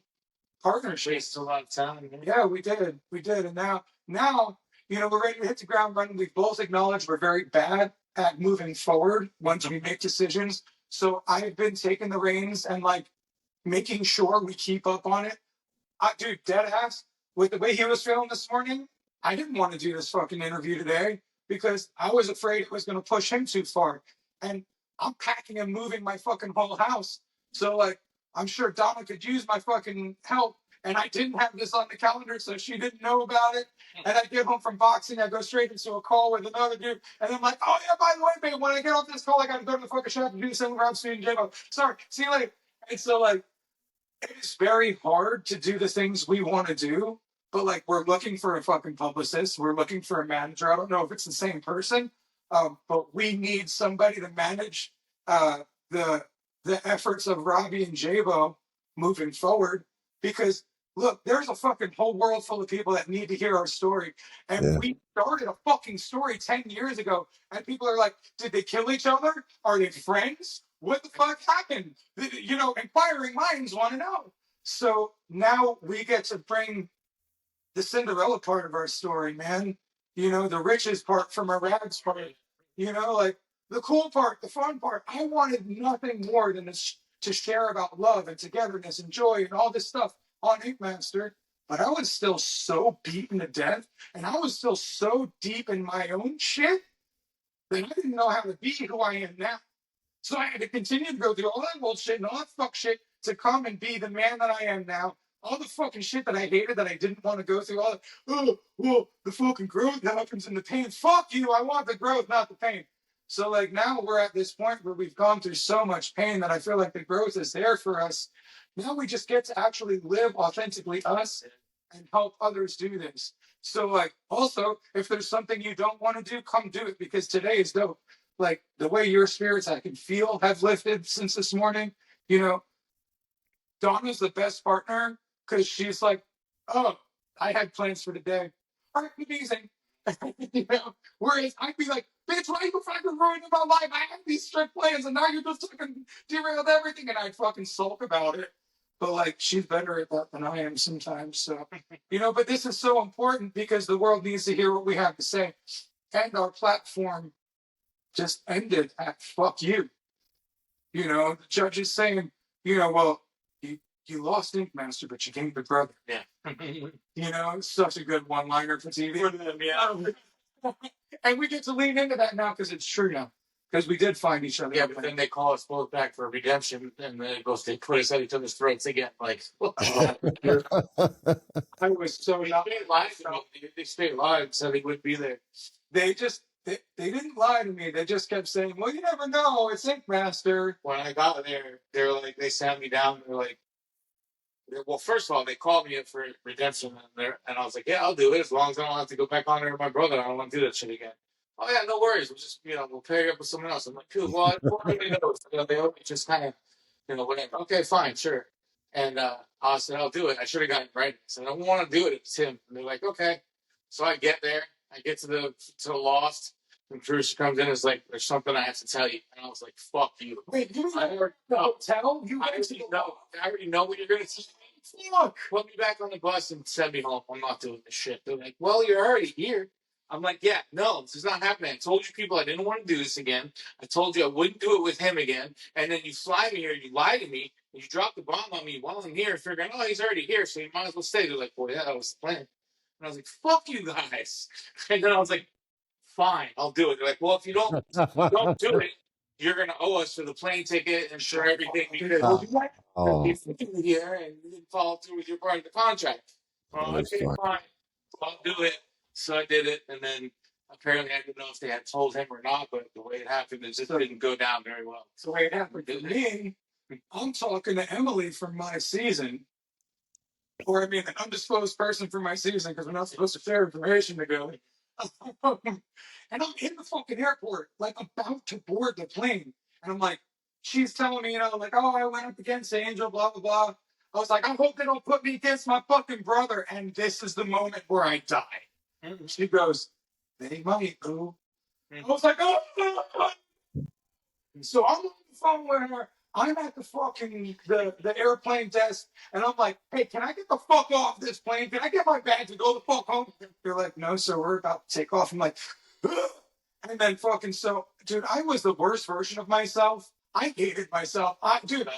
partnership. Wasted a lot of time. Yeah, we did, and now, you know, we're ready to hit the ground running. We both acknowledge we're very bad at moving forward once we make decisions. So I've been taking the reins and like making sure we keep up on it. Dude, dead ass. With the way he was feeling this morning, I didn't want to do this fucking interview today because I was afraid it was going to push him too far. And I'm packing and moving my fucking whole house. So, like, I'm sure Donna could use my fucking help. And I didn't have this on the calendar, so she didn't know about it. And I get home from boxing, I go straight into a call with another dude. And I'm like, oh, yeah, by the way, babe, when I get off this call, I got to go to the fucking shop and do something with Rob Smead and Jayvo. Sorry, see you later. And so, like, it's very hard to do the things we want to do, but like we're looking for a fucking publicist. We're looking for a manager. I don't know if it's the same person, but we need somebody to manage the efforts of Robbie and Jayvo moving forward. Because look, there's a fucking whole world full of people that need to hear our story. And we started a fucking story 10 years ago, and people are like, did they kill each other? Are they friends? What the fuck happened? You know, inquiring minds want to know. So now we get to bring the Cinderella part of our story, man. You know, the riches part from our rags part. You know, like the cool part, the fun part. I wanted nothing more than to share about love and togetherness and joy and all this stuff on Ink Master. But I was still so beaten to death, and I was still so deep in my own shit that I didn't know how to be who I am now. So I had to continue to go through all that bullshit and all that fuck shit to come and be the man that I am now. All the fucking shit that I hated that I didn't want to go through. All the, the fucking growth that happens in the pain. Fuck you. I want the growth, not the pain. So like now we're at this point where we've gone through so much pain that I feel like the growth is there for us. Now we just get to actually live authentically us and help others do this. So like also, if there's something you don't want to do, come do it, because today is dope. Like the way your spirits I can feel have lifted since this morning. You know, Donna's the best partner because she's like, oh, I had plans for the day. All right, amazing. You know, whereas I'd be like, bitch, why you fucking ruining my life? I had these strict plans and now you're just fucking derailed everything, and I'd fucking sulk about it. But like, she's better at that than I am sometimes. So, you know, but this is so important because the world needs to hear what we have to say. And our platform just ended at fuck you. You know, the judge is saying, you know, well, you lost Ink Master, but you gained the brother. Yeah. You know, such a good one-liner for TV. For them, yeah. And we get to lean into that now because it's true now. Because we did find each other. Yeah, but then they call us both back for redemption, and then it goes to put us at each other's throats again. Like, I was so not. They stayed alive, so they wouldn't be there. They didn't lie to me. They just kept saying, well, you never know. It's Ink Master. When I got there, they were like, they sat me down. They're like, well, first of all, they called me in for redemption, and I was like, yeah, I'll do it as long as I don't have to go back on there with my brother. I don't want to do that shit again. Oh yeah, no worries. We'll just, we'll pair you up with someone else. I'm like, cool. Well, they just kind of, whatever. Okay, fine, sure. And I said, I'll do it. I should have gotten it right. I said, I don't want to do it. It's him. And they're like, okay. So I get there. I get to the Lost. And Bruce comes in and is like, there's something I have to tell you. And I was like, fuck you. Wait, I already know. Tell you. I already know what you're going to tell me. Fuck. Put me back on the bus and send me home. I'm not doing this shit. They're like, well, you're already here. I'm like, yeah, no, this is not happening. I told you people I didn't want to do this again. I told you I wouldn't do it with him again. And then you fly me here, you lie to me, and you drop the bomb on me while I'm here, figuring, oh, he's already here, so you might as well stay. They're like, well, yeah, that was the plan. And I was like, fuck you guys. And then I was like, fine, I'll do it. They're like, well, if you don't do it, you're going to owe us for the plane ticket and for everything because you're here and you didn't follow through with your part of the contract. Well, okay, fine. I'll do it. So I did it, and then apparently I didn't know if they had told him or not, but the way it happened, it just didn't go down very well. So the way it happened to me, I'm talking to Emily from my season, or I mean an undisclosed person from my season, because we're not supposed to share information together. And I'm in the fucking airport, like about to board the plane. And I'm like, she's telling me, like, oh, I went up against Angel, blah, blah, blah. I was like, I hope they don't put me against my fucking brother. And this is the moment where I die. And she goes, they might, boo. I was like, oh, no. So I'm on the phone with her. I'm at the fucking the airplane desk, and I'm like, hey, can I get the fuck off this plane? Can I get my bag to go the fuck home? They're like, no, sir, we're about to take off. I'm like, ugh. And then fucking dude, I was the worst version of myself. I hated myself. Dude,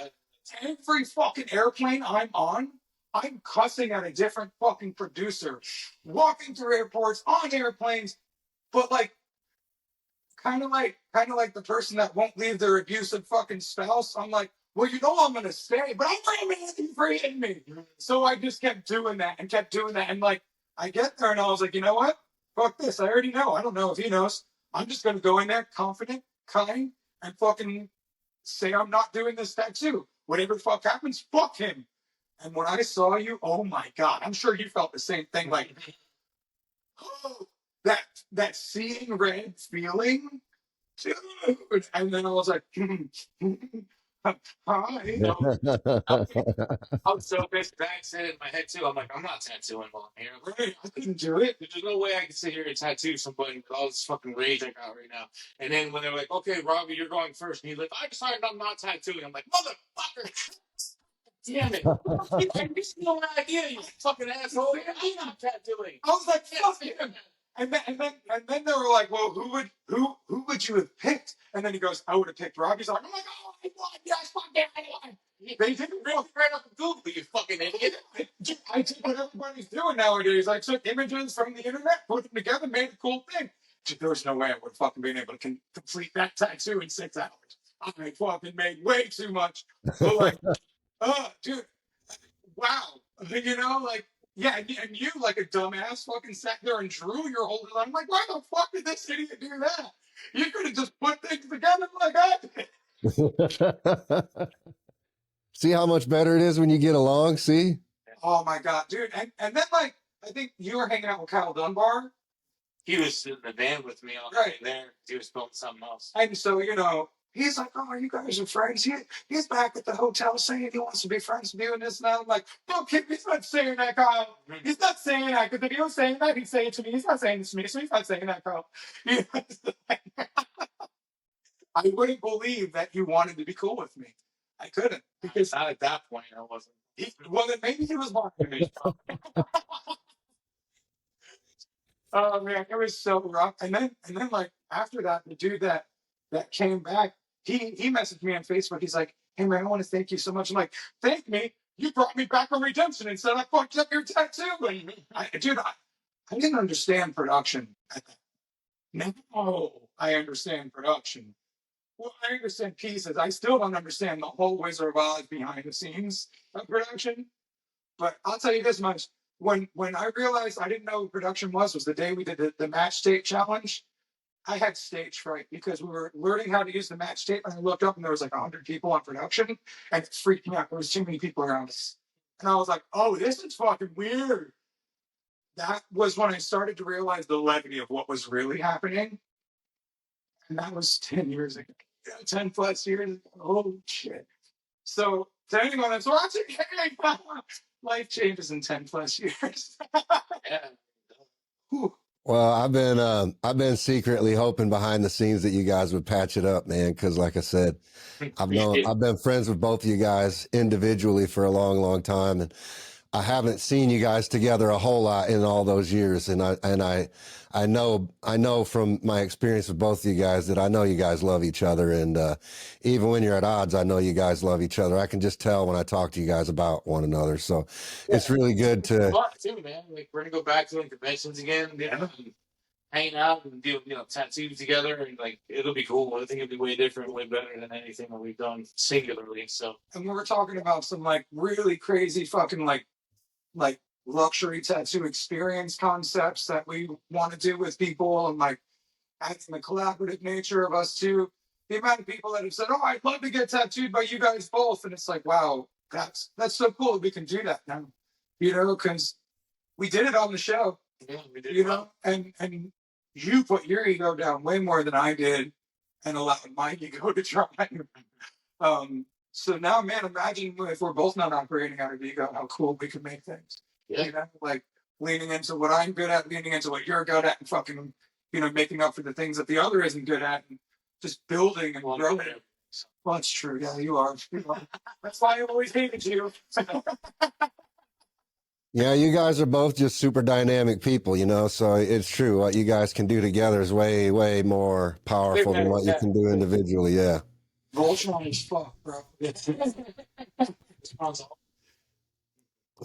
every fucking airplane I'm on, I'm cussing at a different fucking producer, walking through airports, on airplanes, but like, kind of like the person that won't leave their abusive fucking spouse. I'm like, well, I'm gonna stay, but I'm really for hitting me. So I just kept doing that, and like, I get there and I was like, you know what? Fuck this. I already know. I don't know if he knows. I'm just gonna go in there confident, kind, and fucking say I'm not doing this tattoo. Whatever the fuck happens, fuck him. And when I saw you, oh my God, I'm sure you felt the same thing. Like, oh, that seeing red feeling, dude. And then I was like, hi. I'm so pissed. Back said it in my head too. I'm like, I'm not tattooing while I'm here. Right, I couldn't do it. There's no way I can sit here and tattoo somebody with all this fucking rage I got right now. And then when they're like, okay, Robbie, you're going first, and he's like, I decided I'm not tattooing. I'm like, motherfucker. Damn it. I just no idea, you fucking asshole. I'm not tattooing. I was like, fuck him. And then they were like, well, who would you have picked? And then he goes, I would have picked Rob. He's like, oh my God, I won. Yes, fuck yeah, I won. They didn't really right up Google, you fucking idiot. I did what everybody's doing nowadays. I took images from the internet, put them together, made a cool thing. Dude, there was no way I would have fucking been able to complete that tattoo in 6 hours. I fucking made way too much. But like, dude, wow. Like, Yeah, and you like a dumbass fucking sat there and drew your whole design. I'm like, why the fuck did this idiot do that? You could have just put things together like that. See how much better it is when you get along, see? Oh my god, dude. And then like I think you were hanging out with Kyle Dunbar. He was in the van with me all Right there. He was building something else. And so, he's like, oh, you guys are friends. He's back at the hotel saying he wants to be friends with you and this and that. I'm like, no, kid, he's not saying that, Kyle. He's not saying that. Because if he was saying that, he'd say it to me. He's not saying this to me, so he's not saying that, Kyle. I wouldn't believe that he wanted to be cool with me. I couldn't. Because not at that point, I wasn't. Well, then maybe he was lying. Oh man, it was so rough. And then like after that, the dude that came back, he messaged me on Facebook. He's like, hey man, I want to thank you so much. I'm like, thank me? You brought me back from redemption and said I fucked up your tattoo. I didn't understand production. Now I understand production. Well, I understand pieces. I still don't understand the whole Wizard of Oz behind the scenes of production. But I'll tell you this much. When I realized I didn't know what production was the day we did the match tape challenge. I had stage fright because we were learning how to use the match tape, and I looked up and there was like 100 people on production, and it freaked me out. There was too many people around us, and I was like, "Oh, this is fucking weird." That was when I started to realize the levity of what was really happening, and that was 10 years ago, 10 plus years ago. Oh shit! So to anyone that's watching, life changes in 10 plus years. Yeah. Well, I've been secretly hoping behind the scenes that you guys would patch it up, man. Because like I said, I've been friends with both of you guys individually for a long, long time, and I haven't seen you guys together a whole lot in all those years. And I know from my experience with both of you guys that I know you guys love each other. And even when you're at odds, I know you guys love each other. I can just tell when I talk to you guys about one another. So it's really good to. Fun too, man. Like we're gonna go back to conventions again, and hang out and do tattoos together, and like it'll be cool. I think it'll be way different, way better than anything that we've done singularly. So, and we're talking about some like really crazy fucking like luxury tattoo experience concepts that we want to do with people, and like having the collaborative nature of us too. The amount of people that have said, "Oh, I'd love to get tattooed by you guys both," and it's like, wow, that's so cool that we can do that now, because we did it on the show, yeah, we did, and you put your ego down way more than I did, and allowed my ego to try. So now, man, imagine if we're both not operating out of ego, how cool we could make things. Yeah. Like leaning into what I'm good at, leaning into what you're good at, and fucking, making up for the things that the other isn't good at, and just building and growing. Well, that's true. Yeah, you are. That's why I always hated you. Yeah, you guys are both just super dynamic people, so it's true. What you guys can do together is way, way more powerful than what you can do individually. Yeah. Voltron is fuck, bro.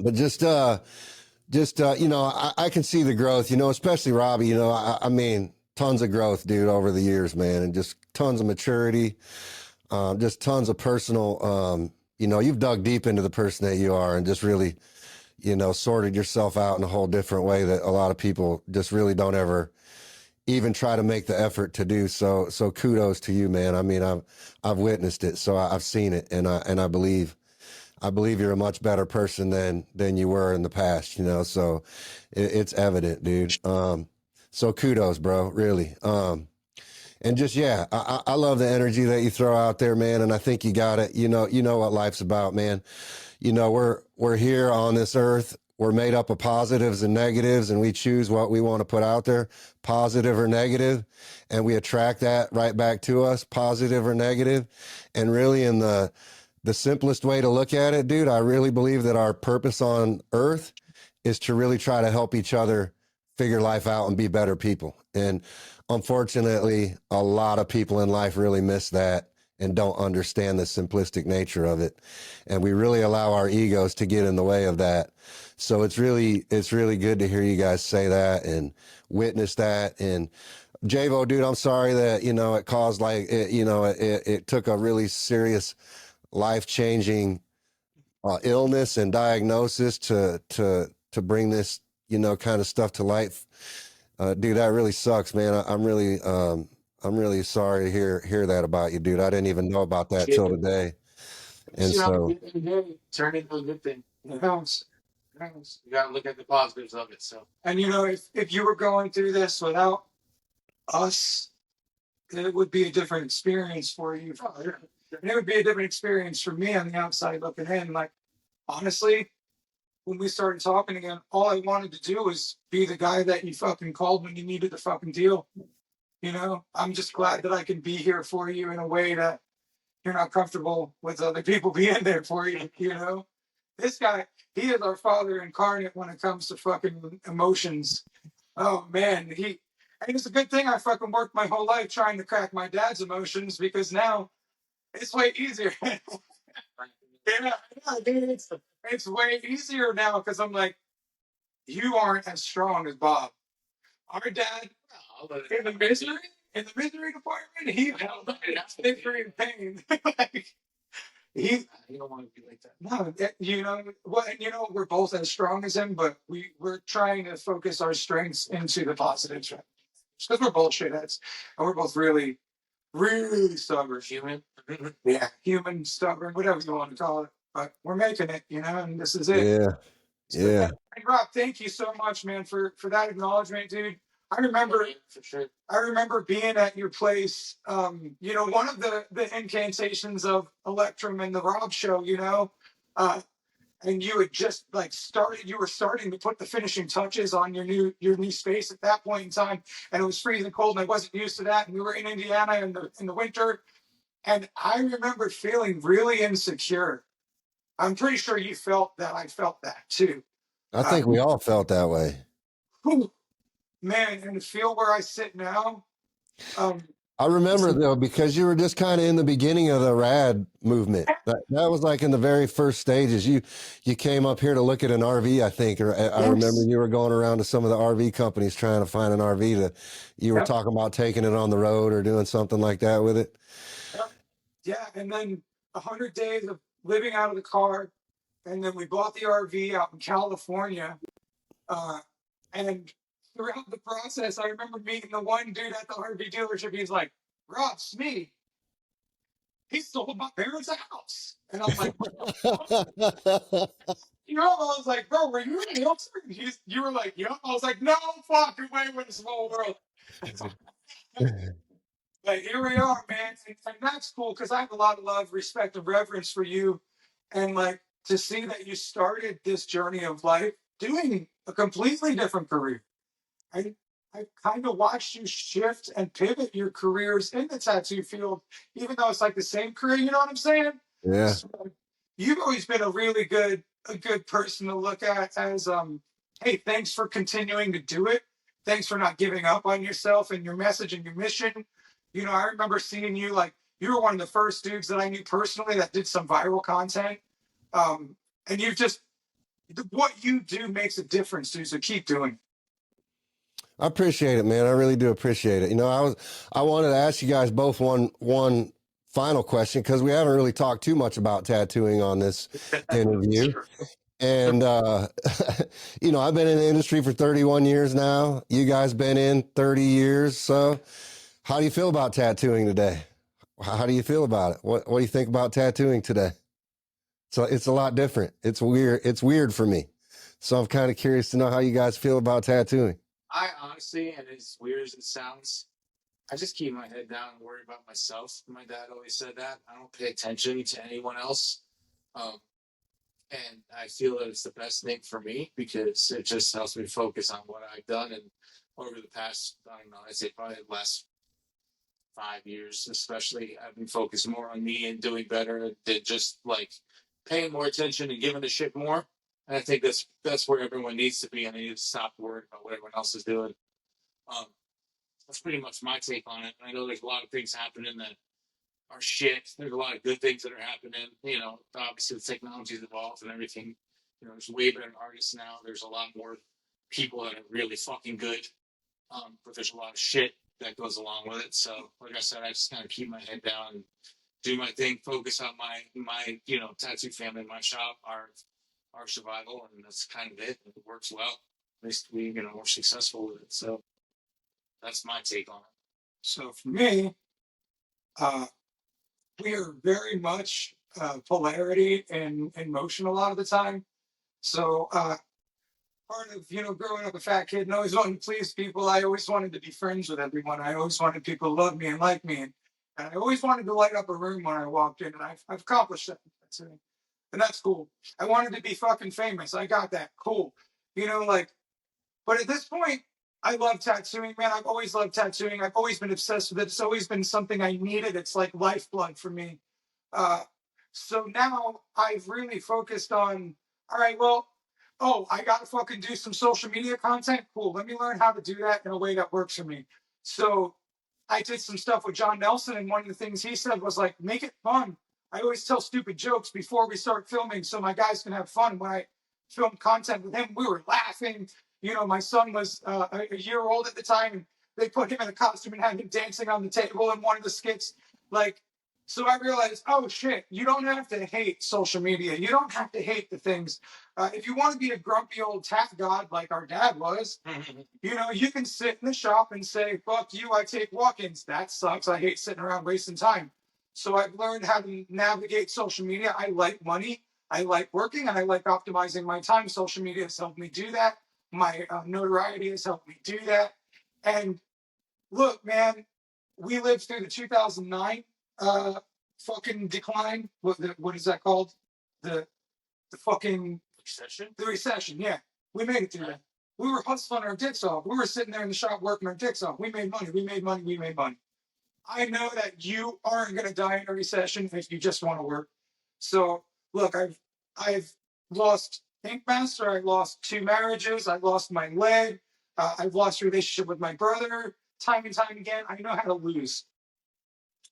But just I can see the growth, especially Robbie, I mean, tons of growth, dude, over the years, man, and just tons of maturity, just tons of personal, you've dug deep into the person that you are and just really, sorted yourself out in a whole different way that a lot of people just really don't ever even try to make the effort to do. So kudos to you, man. I mean, I've witnessed it, so I've seen it, and I believe you're a much better person than you were in the past, so it's evident, dude. So kudos, bro, really. And just, yeah, I love the energy that you throw out there, man. And I think you got it. You know what life's about, man. We're here on this earth. We're made up of positives and negatives, and we choose what we want to put out there, positive or negative, and we attract that right back to us, positive or negative. And really, in the simplest way to look at it, dude, I really believe that our purpose on earth is to really try to help each other figure life out and be better people. And unfortunately, a lot of people in life really miss that and don't understand the simplistic nature of it. And we really allow our egos to get in the way of that. So it's really good to hear you guys say that and witness that. And Jayvo, dude, I'm sorry that, it caused it took a really serious life-changing illness and diagnosis to to bring this, kind of stuff to light. Dude, that really sucks, man. I'm really sorry to hear that about you, dude. I didn't even know about that till today. And so, turn into a good thing. It helps. You gotta look at the positives of it. So, and if you were going through this without us, it would be a different experience for you. And it would be a different experience for me on the outside looking in. Like, honestly, when we started talking again, all I wanted to do was be the guy that you fucking called when you needed the fucking deal. I'm just glad that I can be here for you in a way that you're not comfortable with other people being there for you. This guy, he is our father incarnate when it comes to fucking emotions. Oh man, and it's a good thing I fucking worked my whole life trying to crack my dad's emotions, because now it's way easier. Yeah, dude, it's way easier now because I'm like, you aren't as strong as Bob. Our dad, in the misery department, he held up in misery and pain. You don't want to be like that. No, we're both as strong as him, but we're trying to focus our strengths into the positives, right? Because we're both shitheads, and we're both really, really stubborn. Human. Yeah, human, stubborn, whatever you want to call it. But we're making it, and this is it. yeah. So, Yeah. And Rob, thank you so much, man, for that acknowledgement, dude. I remember for sure. I remember being at your place. One of the incantations of Electrum and the Rob show, and you had just you were starting to put the finishing touches on your new space at that point in time, and it was freezing cold, and I wasn't used to that. And we were in Indiana in the winter, and I remember feeling really insecure. I'm pretty sure you felt that. I felt that too. I think we all felt that way. Man, and to feel where I sit now. I remember though, because you were just kind of in the beginning of the rad movement. That was like in the very first stages. You came up here to look at an RV, I think, or I remember you were going around to some of the RV companies trying to find an RV you were talking about taking it on the road or doing something like that with it. Yeah, and then 100 days of living out of the car, and then we bought the RV out in California, and throughout the process, I remember meeting the one dude at the RV dealership. He's like, Rob Smead, he sold my parents' house. And I'm like, I was like, bro, were you in Milford? You were like, yep. I was like, no fucking way with a small world. But here we are, man. And that's cool because I have a lot of love, respect, and reverence for you. And to see that you started this journey of life doing a completely different career. I kind of watched you shift and pivot your careers in the tattoo field, even though it's like the same career. You know what I'm saying? Yeah. So, you've always been a really good person to look at as, hey, thanks for continuing to do it. Thanks for not giving up on yourself and your message and your mission. I remember seeing you, you were one of the first dudes that I knew personally that did some viral content. And you've just, what you do makes a difference, dude. So keep doing it. I appreciate it, man. I really do appreciate it. I wanted to ask you guys both one final question because we haven't really talked too much about tattooing on this interview. And, I've been in the industry for 31 years now. You guys been in 30 years. So how do you feel about tattooing today? How do you feel about it? What do you think about tattooing today? So it's a lot different. It's weird. It's weird for me. So I'm kind of curious to know how you guys feel about tattooing. I honestly, and as weird as it sounds, I just keep my head down and worry about myself. My dad always said that. I don't pay attention to anyone else. And I feel that it's the best thing for me because it just helps me focus on what I've done. And over the past, I don't know, I'd say probably the last 5 years, especially, I've been focused more on me and doing better than just paying more attention and giving a shit more. And I think that's where everyone needs to be, and they need to stop worrying about what everyone else is doing. That's pretty much my take on it. I know there's a lot of things happening that are shit. There's a lot of good things that are happening. Obviously the technology's evolved and everything. There's way better artists now. There's a lot more people that are really fucking good. But there's a lot of shit that goes along with it. So, like I said, I just kind of keep my head down and do my thing, focus on my tattoo family, my shop, our our survival, and that's kind of it. It works well. At least we, we're successful with it. So that's my take on it. So for me, we are very much polarity and motion a lot of the time. So part of growing up a fat kid and always wanting to please people, I always wanted to be friends with everyone. I always wanted people to love me and like me, and I always wanted to light up a room when I walked in, and I've accomplished that. And that's cool. I wanted to be fucking famous. I got that. Cool. But at this point, I love tattooing, man. I've always loved tattooing. I've always been obsessed with it. It's always been something I needed. It's like lifeblood for me. Uh, so now I've really focused on, all right, well, I got to fucking do some social media content. Cool. Let me learn how to do that in a way that works for me. So I did some stuff with John Nelson, and one of the things he said was like, make it fun. I always tell stupid jokes before we start filming so my guys can have fun. When I filmed content with him, we were laughing. My son was a year old at the time, and they put him in a costume and had him dancing on the table in one of the skits. So I realized, oh shit, you don't have to hate social media. You don't have to hate the things. If you want to be a grumpy old tat god like our dad was, you can sit in the shop and say, fuck you, I take walk-ins. That sucks. I hate sitting around wasting time. So I've learned how to navigate social media. I like money. I like working, and I like optimizing my time. Social media has helped me do that. My notoriety has helped me do that. And look, man, we lived through the 2009 fucking decline. What is that called? The fucking Recession? The recession, yeah. We made it through that. We were hustling our dicks off. We were sitting there in the shop working our dicks off. We made money. We made money. We made money. I know that you aren't going to die in a recession if you just want to work. So look, I've lost Ink Master. I lost 2 marriages. I lost my leg. I've lost a relationship with my brother time and time again. I know how to lose.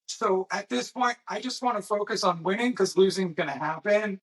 So at this point, I just want to focus on winning, because losing is going to happen.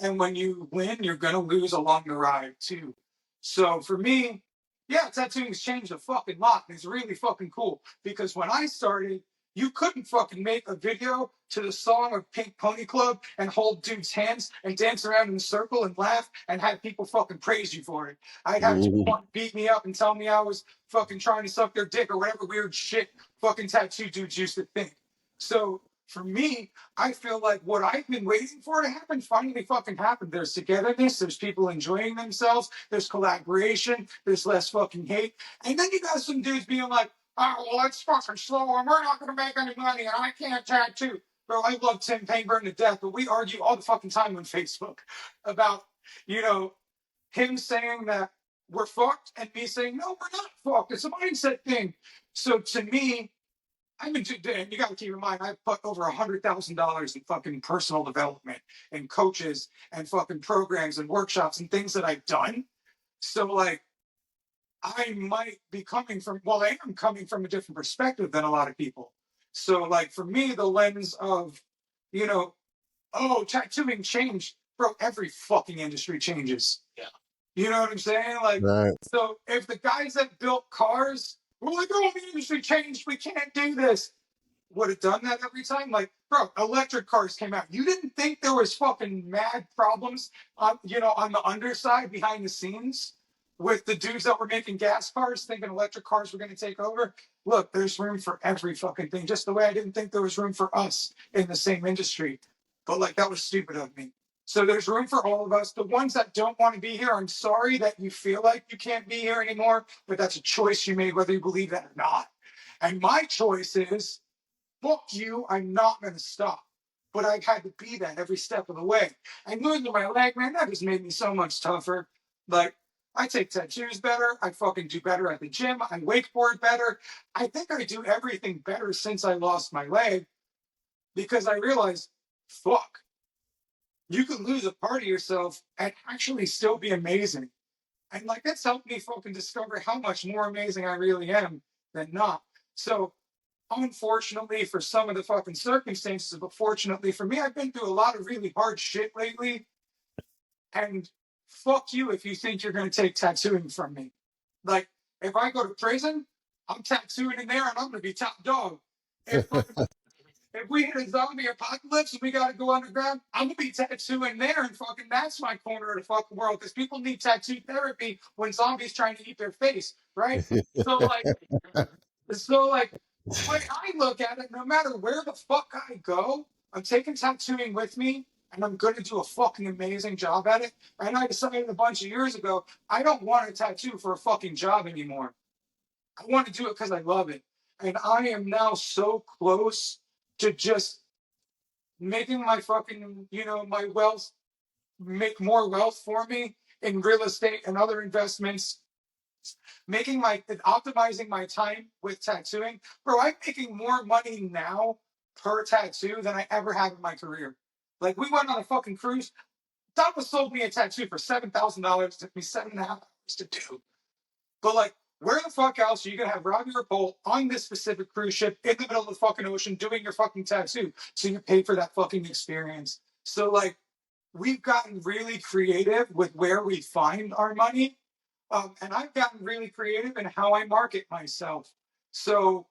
And when you win, you're going to lose along the ride too. So for me, yeah, tattooing's changed a fucking lot. And it's really fucking cool, because when I started, you couldn't fucking make a video to the song of Pink Pony Club and hold dudes' hands and dance around in a circle and laugh and have people fucking praise you for it. I'd have people want to beat me up and tell me I was fucking trying to suck their dick or whatever weird shit fucking tattoo dudes used to think. So for me, I feel like what I've been waiting for to happen finally fucking happened. There's togetherness, there's people enjoying themselves, there's collaboration, there's less fucking hate. And then you got some dudes being like, oh, well, it's fucking slow and we're not going to make any money and I can't tattoo. Bro, I love Tim Painburn to death, but we argue all the fucking time on Facebook about, him saying that we're fucked and me saying, no, we're not fucked. It's a mindset thing. So to me, you got to keep in mind, I've put over $100,000 in fucking personal development and coaches and fucking programs and workshops and things that I've done. So I might be coming from, I am coming from a different perspective than a lot of people. So for me, the lens of, tattooing changed. Bro, every fucking industry changes. Yeah. You know what I'm saying? Right. So if the guys that built cars were like, oh, the industry changed, we can't do this, would have done that every time. Bro, electric cars came out. You didn't think there was fucking mad problems on the underside behind the scenes with the dudes that were making gas cars thinking electric cars were going to take over? Look, there's room for every fucking thing, just the way I didn't think there was room for us in the same industry. But that was stupid of me. So there's room for all of us. The ones that don't want to be here, I'm sorry that you feel like you can't be here anymore, but that's a choice you made, whether you believe that or not. And my choice is, fuck you, I'm not going to stop. But I've had to be that every step of the way. And losing my leg, man, that just made me so much tougher. I take tattoos better. I fucking do better at the gym. I wakeboard better. I think I do everything better since I lost my leg, because I realized, fuck, you can lose a part of yourself and actually still be amazing. And that's helped me fucking discover how much more amazing I really am than not. So unfortunately for some of the fucking circumstances, but fortunately for me, I've been through a lot of really hard shit lately. And fuck you if you think you're going to take tattooing from me. If I go to prison, I'm tattooing in there and I'm going to be top dog. if we hit a zombie apocalypse and we got to go underground, I'm going to be tattooing there, and fucking that's my corner of the fucking world, because people need tattoo therapy when zombies trying to eat their face, right? So, like, the way I look at it, no matter where the fuck I go, I'm taking tattooing with me, and I'm going to do a fucking amazing job at it. And I decided a bunch of years ago, I don't want a tattoo for a fucking job anymore. I want to do it because I love it. And I am now so close to just making my fucking, my wealth, make more wealth for me in real estate and other investments, optimizing my time with tattooing. Bro, I'm making more money now per tattoo than I ever have in my career. Like, we went on a fucking cruise. Donna sold me a tattoo for $7,000. It took me 7.5 hours to do. But, like, where the fuck else are you going to have Robbie Ripoll on this specific cruise ship in the middle of the fucking ocean doing your fucking tattoo? So you pay for that fucking experience. So, like, we've gotten really creative with where we find our money. And I've gotten really creative in how I market myself. So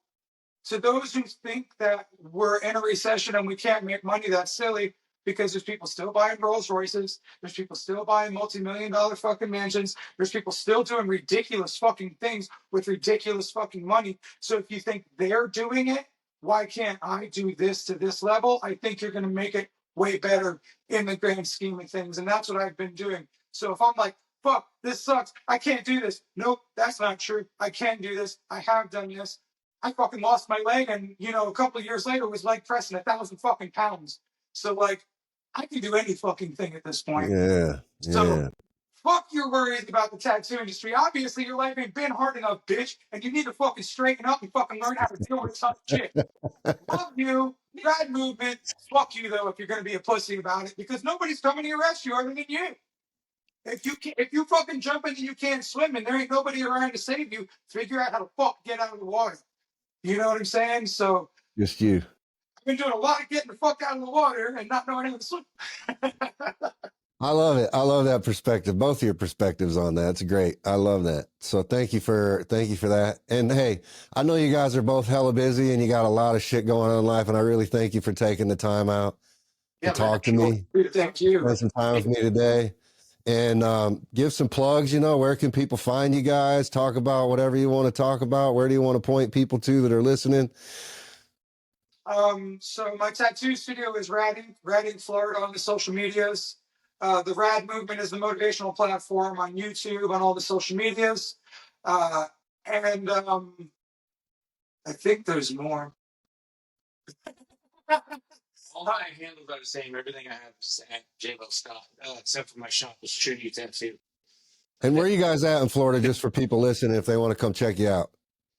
to those who think that we're in a recession and we can't make money, that's silly, because there's people still buying Rolls Royces. There's people still buying multi-million-dollar fucking mansions. There's people still doing ridiculous fucking things with ridiculous fucking money. So if you think they're doing it, why can't I do this to this level? I think you're going to make it way better in the grand scheme of things. And that's what I've been doing. So if I'm like, fuck, this sucks, I can't do this. Nope, that's not true. I can do this. I have done this. I fucking lost my leg, and a couple of years later was leg pressing 1,000 fucking pounds. So, like, I can do any fucking thing at this point. Yeah. So fuck your worries about the tattoo industry. Obviously, your life ain't been hard enough, bitch, and you need to fucking straighten up and fucking learn how to deal with some shit. Love you, rad movement. Fuck you though if you're gonna be a pussy about it, because nobody's coming to arrest you other than you. If you fucking jump in and you can't swim and there ain't nobody around to save you, figure out how to fuck get out of the water. You know what I'm saying? So Just you. I've been doing a lot of getting the fuck out of the water and not knowing how to swim. I love it. I love that perspective. Both of your perspectives on that. It's great. I love that. So thank you for that. And hey, I know you guys are both hella busy and you got a lot of shit going on in life, and I really thank you for taking the time out to talk to me. Thank you. Spend some time with me today. And give some plugs, where can people find you guys? Talk about whatever you want to talk about. Where do you want to point people to that are listening? So my tattoo studio is Radding, Florida, on the social medias. The Rad Movement is the motivational platform on YouTube, on all the social medias. And I think there's more. All my handles are the same. Everything I have is at Jayvo Scott, except for my shop is Trinity Tattoo. And where are you guys at in Florida, just for people listening, if they want to come check you out?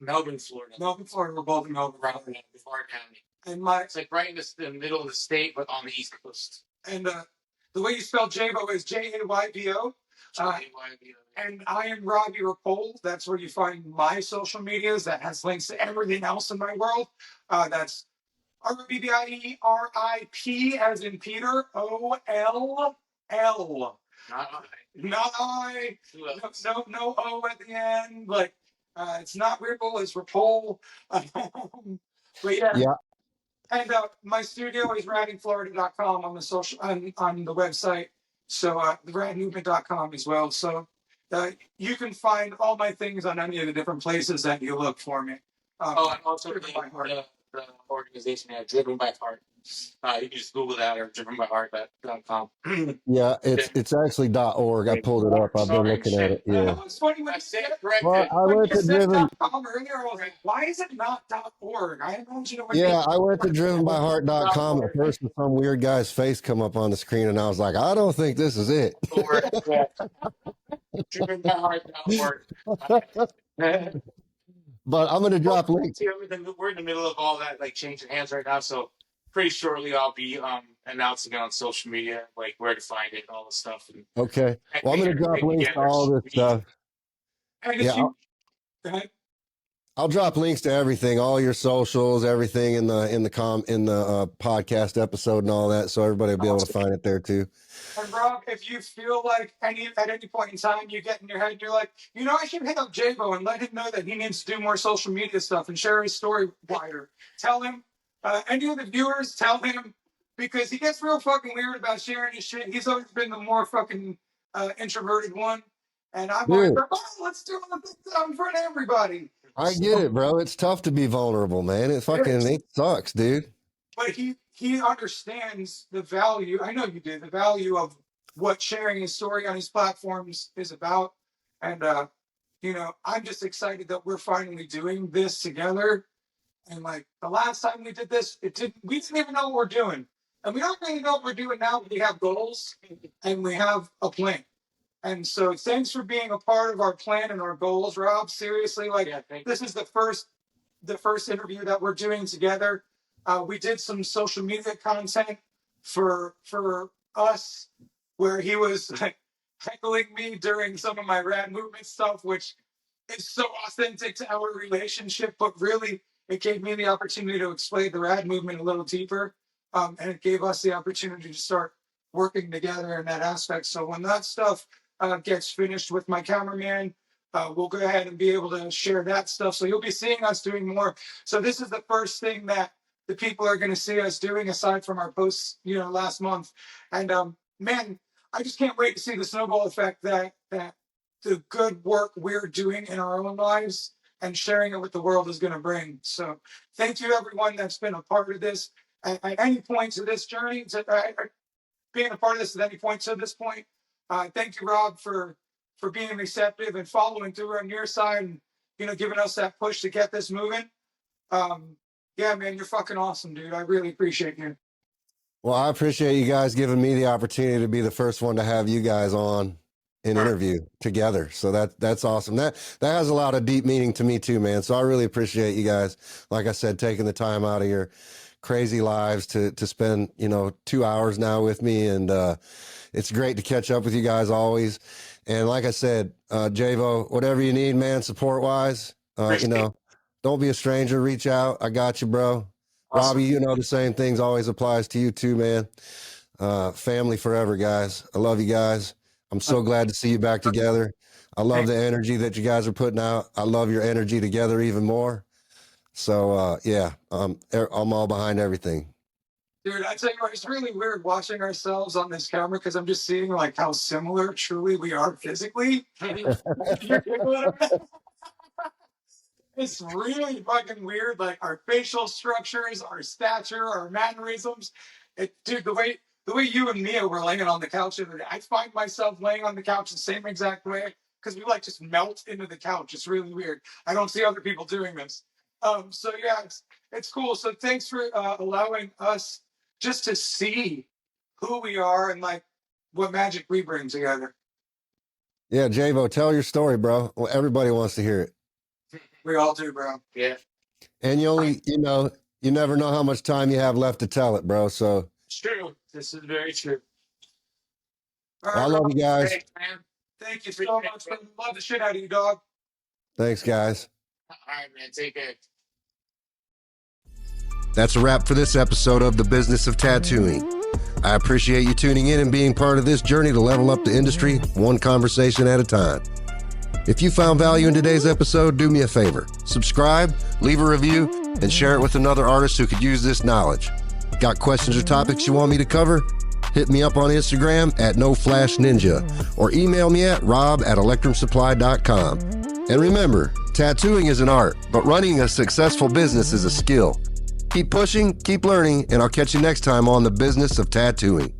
Melbourne, Florida. We're both in Melbourne. Right in Brevard County. And it's like right in the middle of the state, but on the East Coast. And the way you spell Jayvo is Jayvo. Jayvo. And I am Robbie Ripoll. That's where you find my social medias. That has links to everything else in my world. That's RBBIERIP as in Peter, OLL. Not I. No O at the end. Like, it's not Ripple, it's Ripoll. But yeah. And my studio is raddingflorida.com on the social on the website. So radmovement.com as well. So you can find all my things on any of the different places that you look for me. And also the organization, Driven by Heart. You can just Google that or drivenbyheart.com. Yeah, it's actually .org. I pulled it up. I've been looking at it. Yeah. It's funny when I said correct. Well, I went to Driven. .com earlier. I was like, why is it not .org? I imagine it would I went to drivenbyheart.com at first, and some weird guy's face come up on the screen, and I was like, I don't think this is it. Drivenbyheart.org. But I'm going to drop links. We're in the middle of all that, like, changing hands right now, so pretty shortly I'll be announcing it on social media, like where to find it, all the stuff. Okay. Well, I'm going to drop links to all this stuff. I'll drop links to everything, all your socials, everything in the podcast episode and all that, so everybody will be able to find it there too. And Rob, if you feel like at any point in time you get in your head, you're like, I should hit up Jayvo and let him know that he needs to do more social media stuff and share his story wider. Tell him Any of the viewers, tell him, because he gets real fucking weird about sharing his shit. He's always been the more fucking introverted one. And I'm always Dude, like, oh, let's do it in front of everybody. I get it, bro. It's tough to be vulnerable, man. It sucks, dude. But he understands the value. I know you do, the value of what sharing his story on his platforms is about. And you know, I'm just excited that we're finally doing this together. And like the last time we did this, we didn't even know what we're doing. And we don't really know what we're doing now. We have goals and we have a plan. And so thanks for being a part of our plan and our goals, Rob. Seriously, like this is the first interview that we're doing together. We did some social media content for us where he was like heckling me during some of my rad movement stuff, which is so authentic to our relationship, but really it gave me the opportunity to explain the rad movement a little deeper. And it gave us the opportunity to start working together in that aspect. So when that stuff gets finished with my cameraman, we'll go ahead and be able to share that stuff. So you'll be seeing us doing more. So this is the first thing that the people are going to see us doing aside from our posts, you know, last month. And man, I just can't wait to see the snowball effect that the good work we're doing in our own lives and sharing it with the world is going to bring. So thank you everyone that's been a part of this at any point to this journey, being a part of this at any point to this point. Thank you, Rob, for being receptive and following through on your side and, you know, giving us that push to get this moving. Yeah, man, you're fucking awesome, dude. I really appreciate you. Well, I appreciate you guys giving me the opportunity to be the first one to have you guys on an interview together. So that's awesome. That has a lot of deep meaning to me too, man. So I really appreciate you guys, like I said, taking the time out of your crazy lives to spend, you know, 2 hours now with me. And it's great to catch up with you guys always. And like I said, Jayvo, whatever you need, man, support wise, you know, don't be a stranger, reach out. I got you, bro. Awesome. Robbie, you know, the same things always applies to you too, man. Family forever, guys. I love you guys. I'm so glad to see you back together. I love the energy that you guys are putting out. I love your energy together even more. So, yeah, I'm all behind everything. Dude, I tell you what, it's really weird watching ourselves on this camera because I'm just seeing like how similar truly we are physically. It's really fucking weird, like our facial structures, our stature, our mannerisms. Dude, the way you and Mia were laying on the couch the other day, I find myself laying on the couch the same exact way because we like just melt into the couch. It's really weird. I don't see other people doing this. So yeah, it's cool. So thanks for allowing us just to see who we are and like what magic we bring together. Yeah, Jayvo, tell your story, bro. Well, everybody wants to hear it. We all do, bro. Yeah. And you never know how much time you have left to tell it, bro. So it's true. This is very true. All right, I love you guys. Thanks, man. Thank you so much, man. Love the shit out of you, dog. Thanks, guys. All right, man. Take care. That's a wrap for this episode of The Business of Tattooing. I appreciate you tuning in and being part of this journey to level up the industry, one conversation at a time. If you found value in today's episode, do me a favor. Subscribe, leave a review, and share it with another artist who could use this knowledge. Got questions or topics you want me to cover? Hit me up on Instagram at NoFlashNinja or email me at rob@electrumsupply.com. And remember, tattooing is an art, but running a successful business is a skill. Keep pushing, keep learning, and I'll catch you next time on The Business of Tattooing.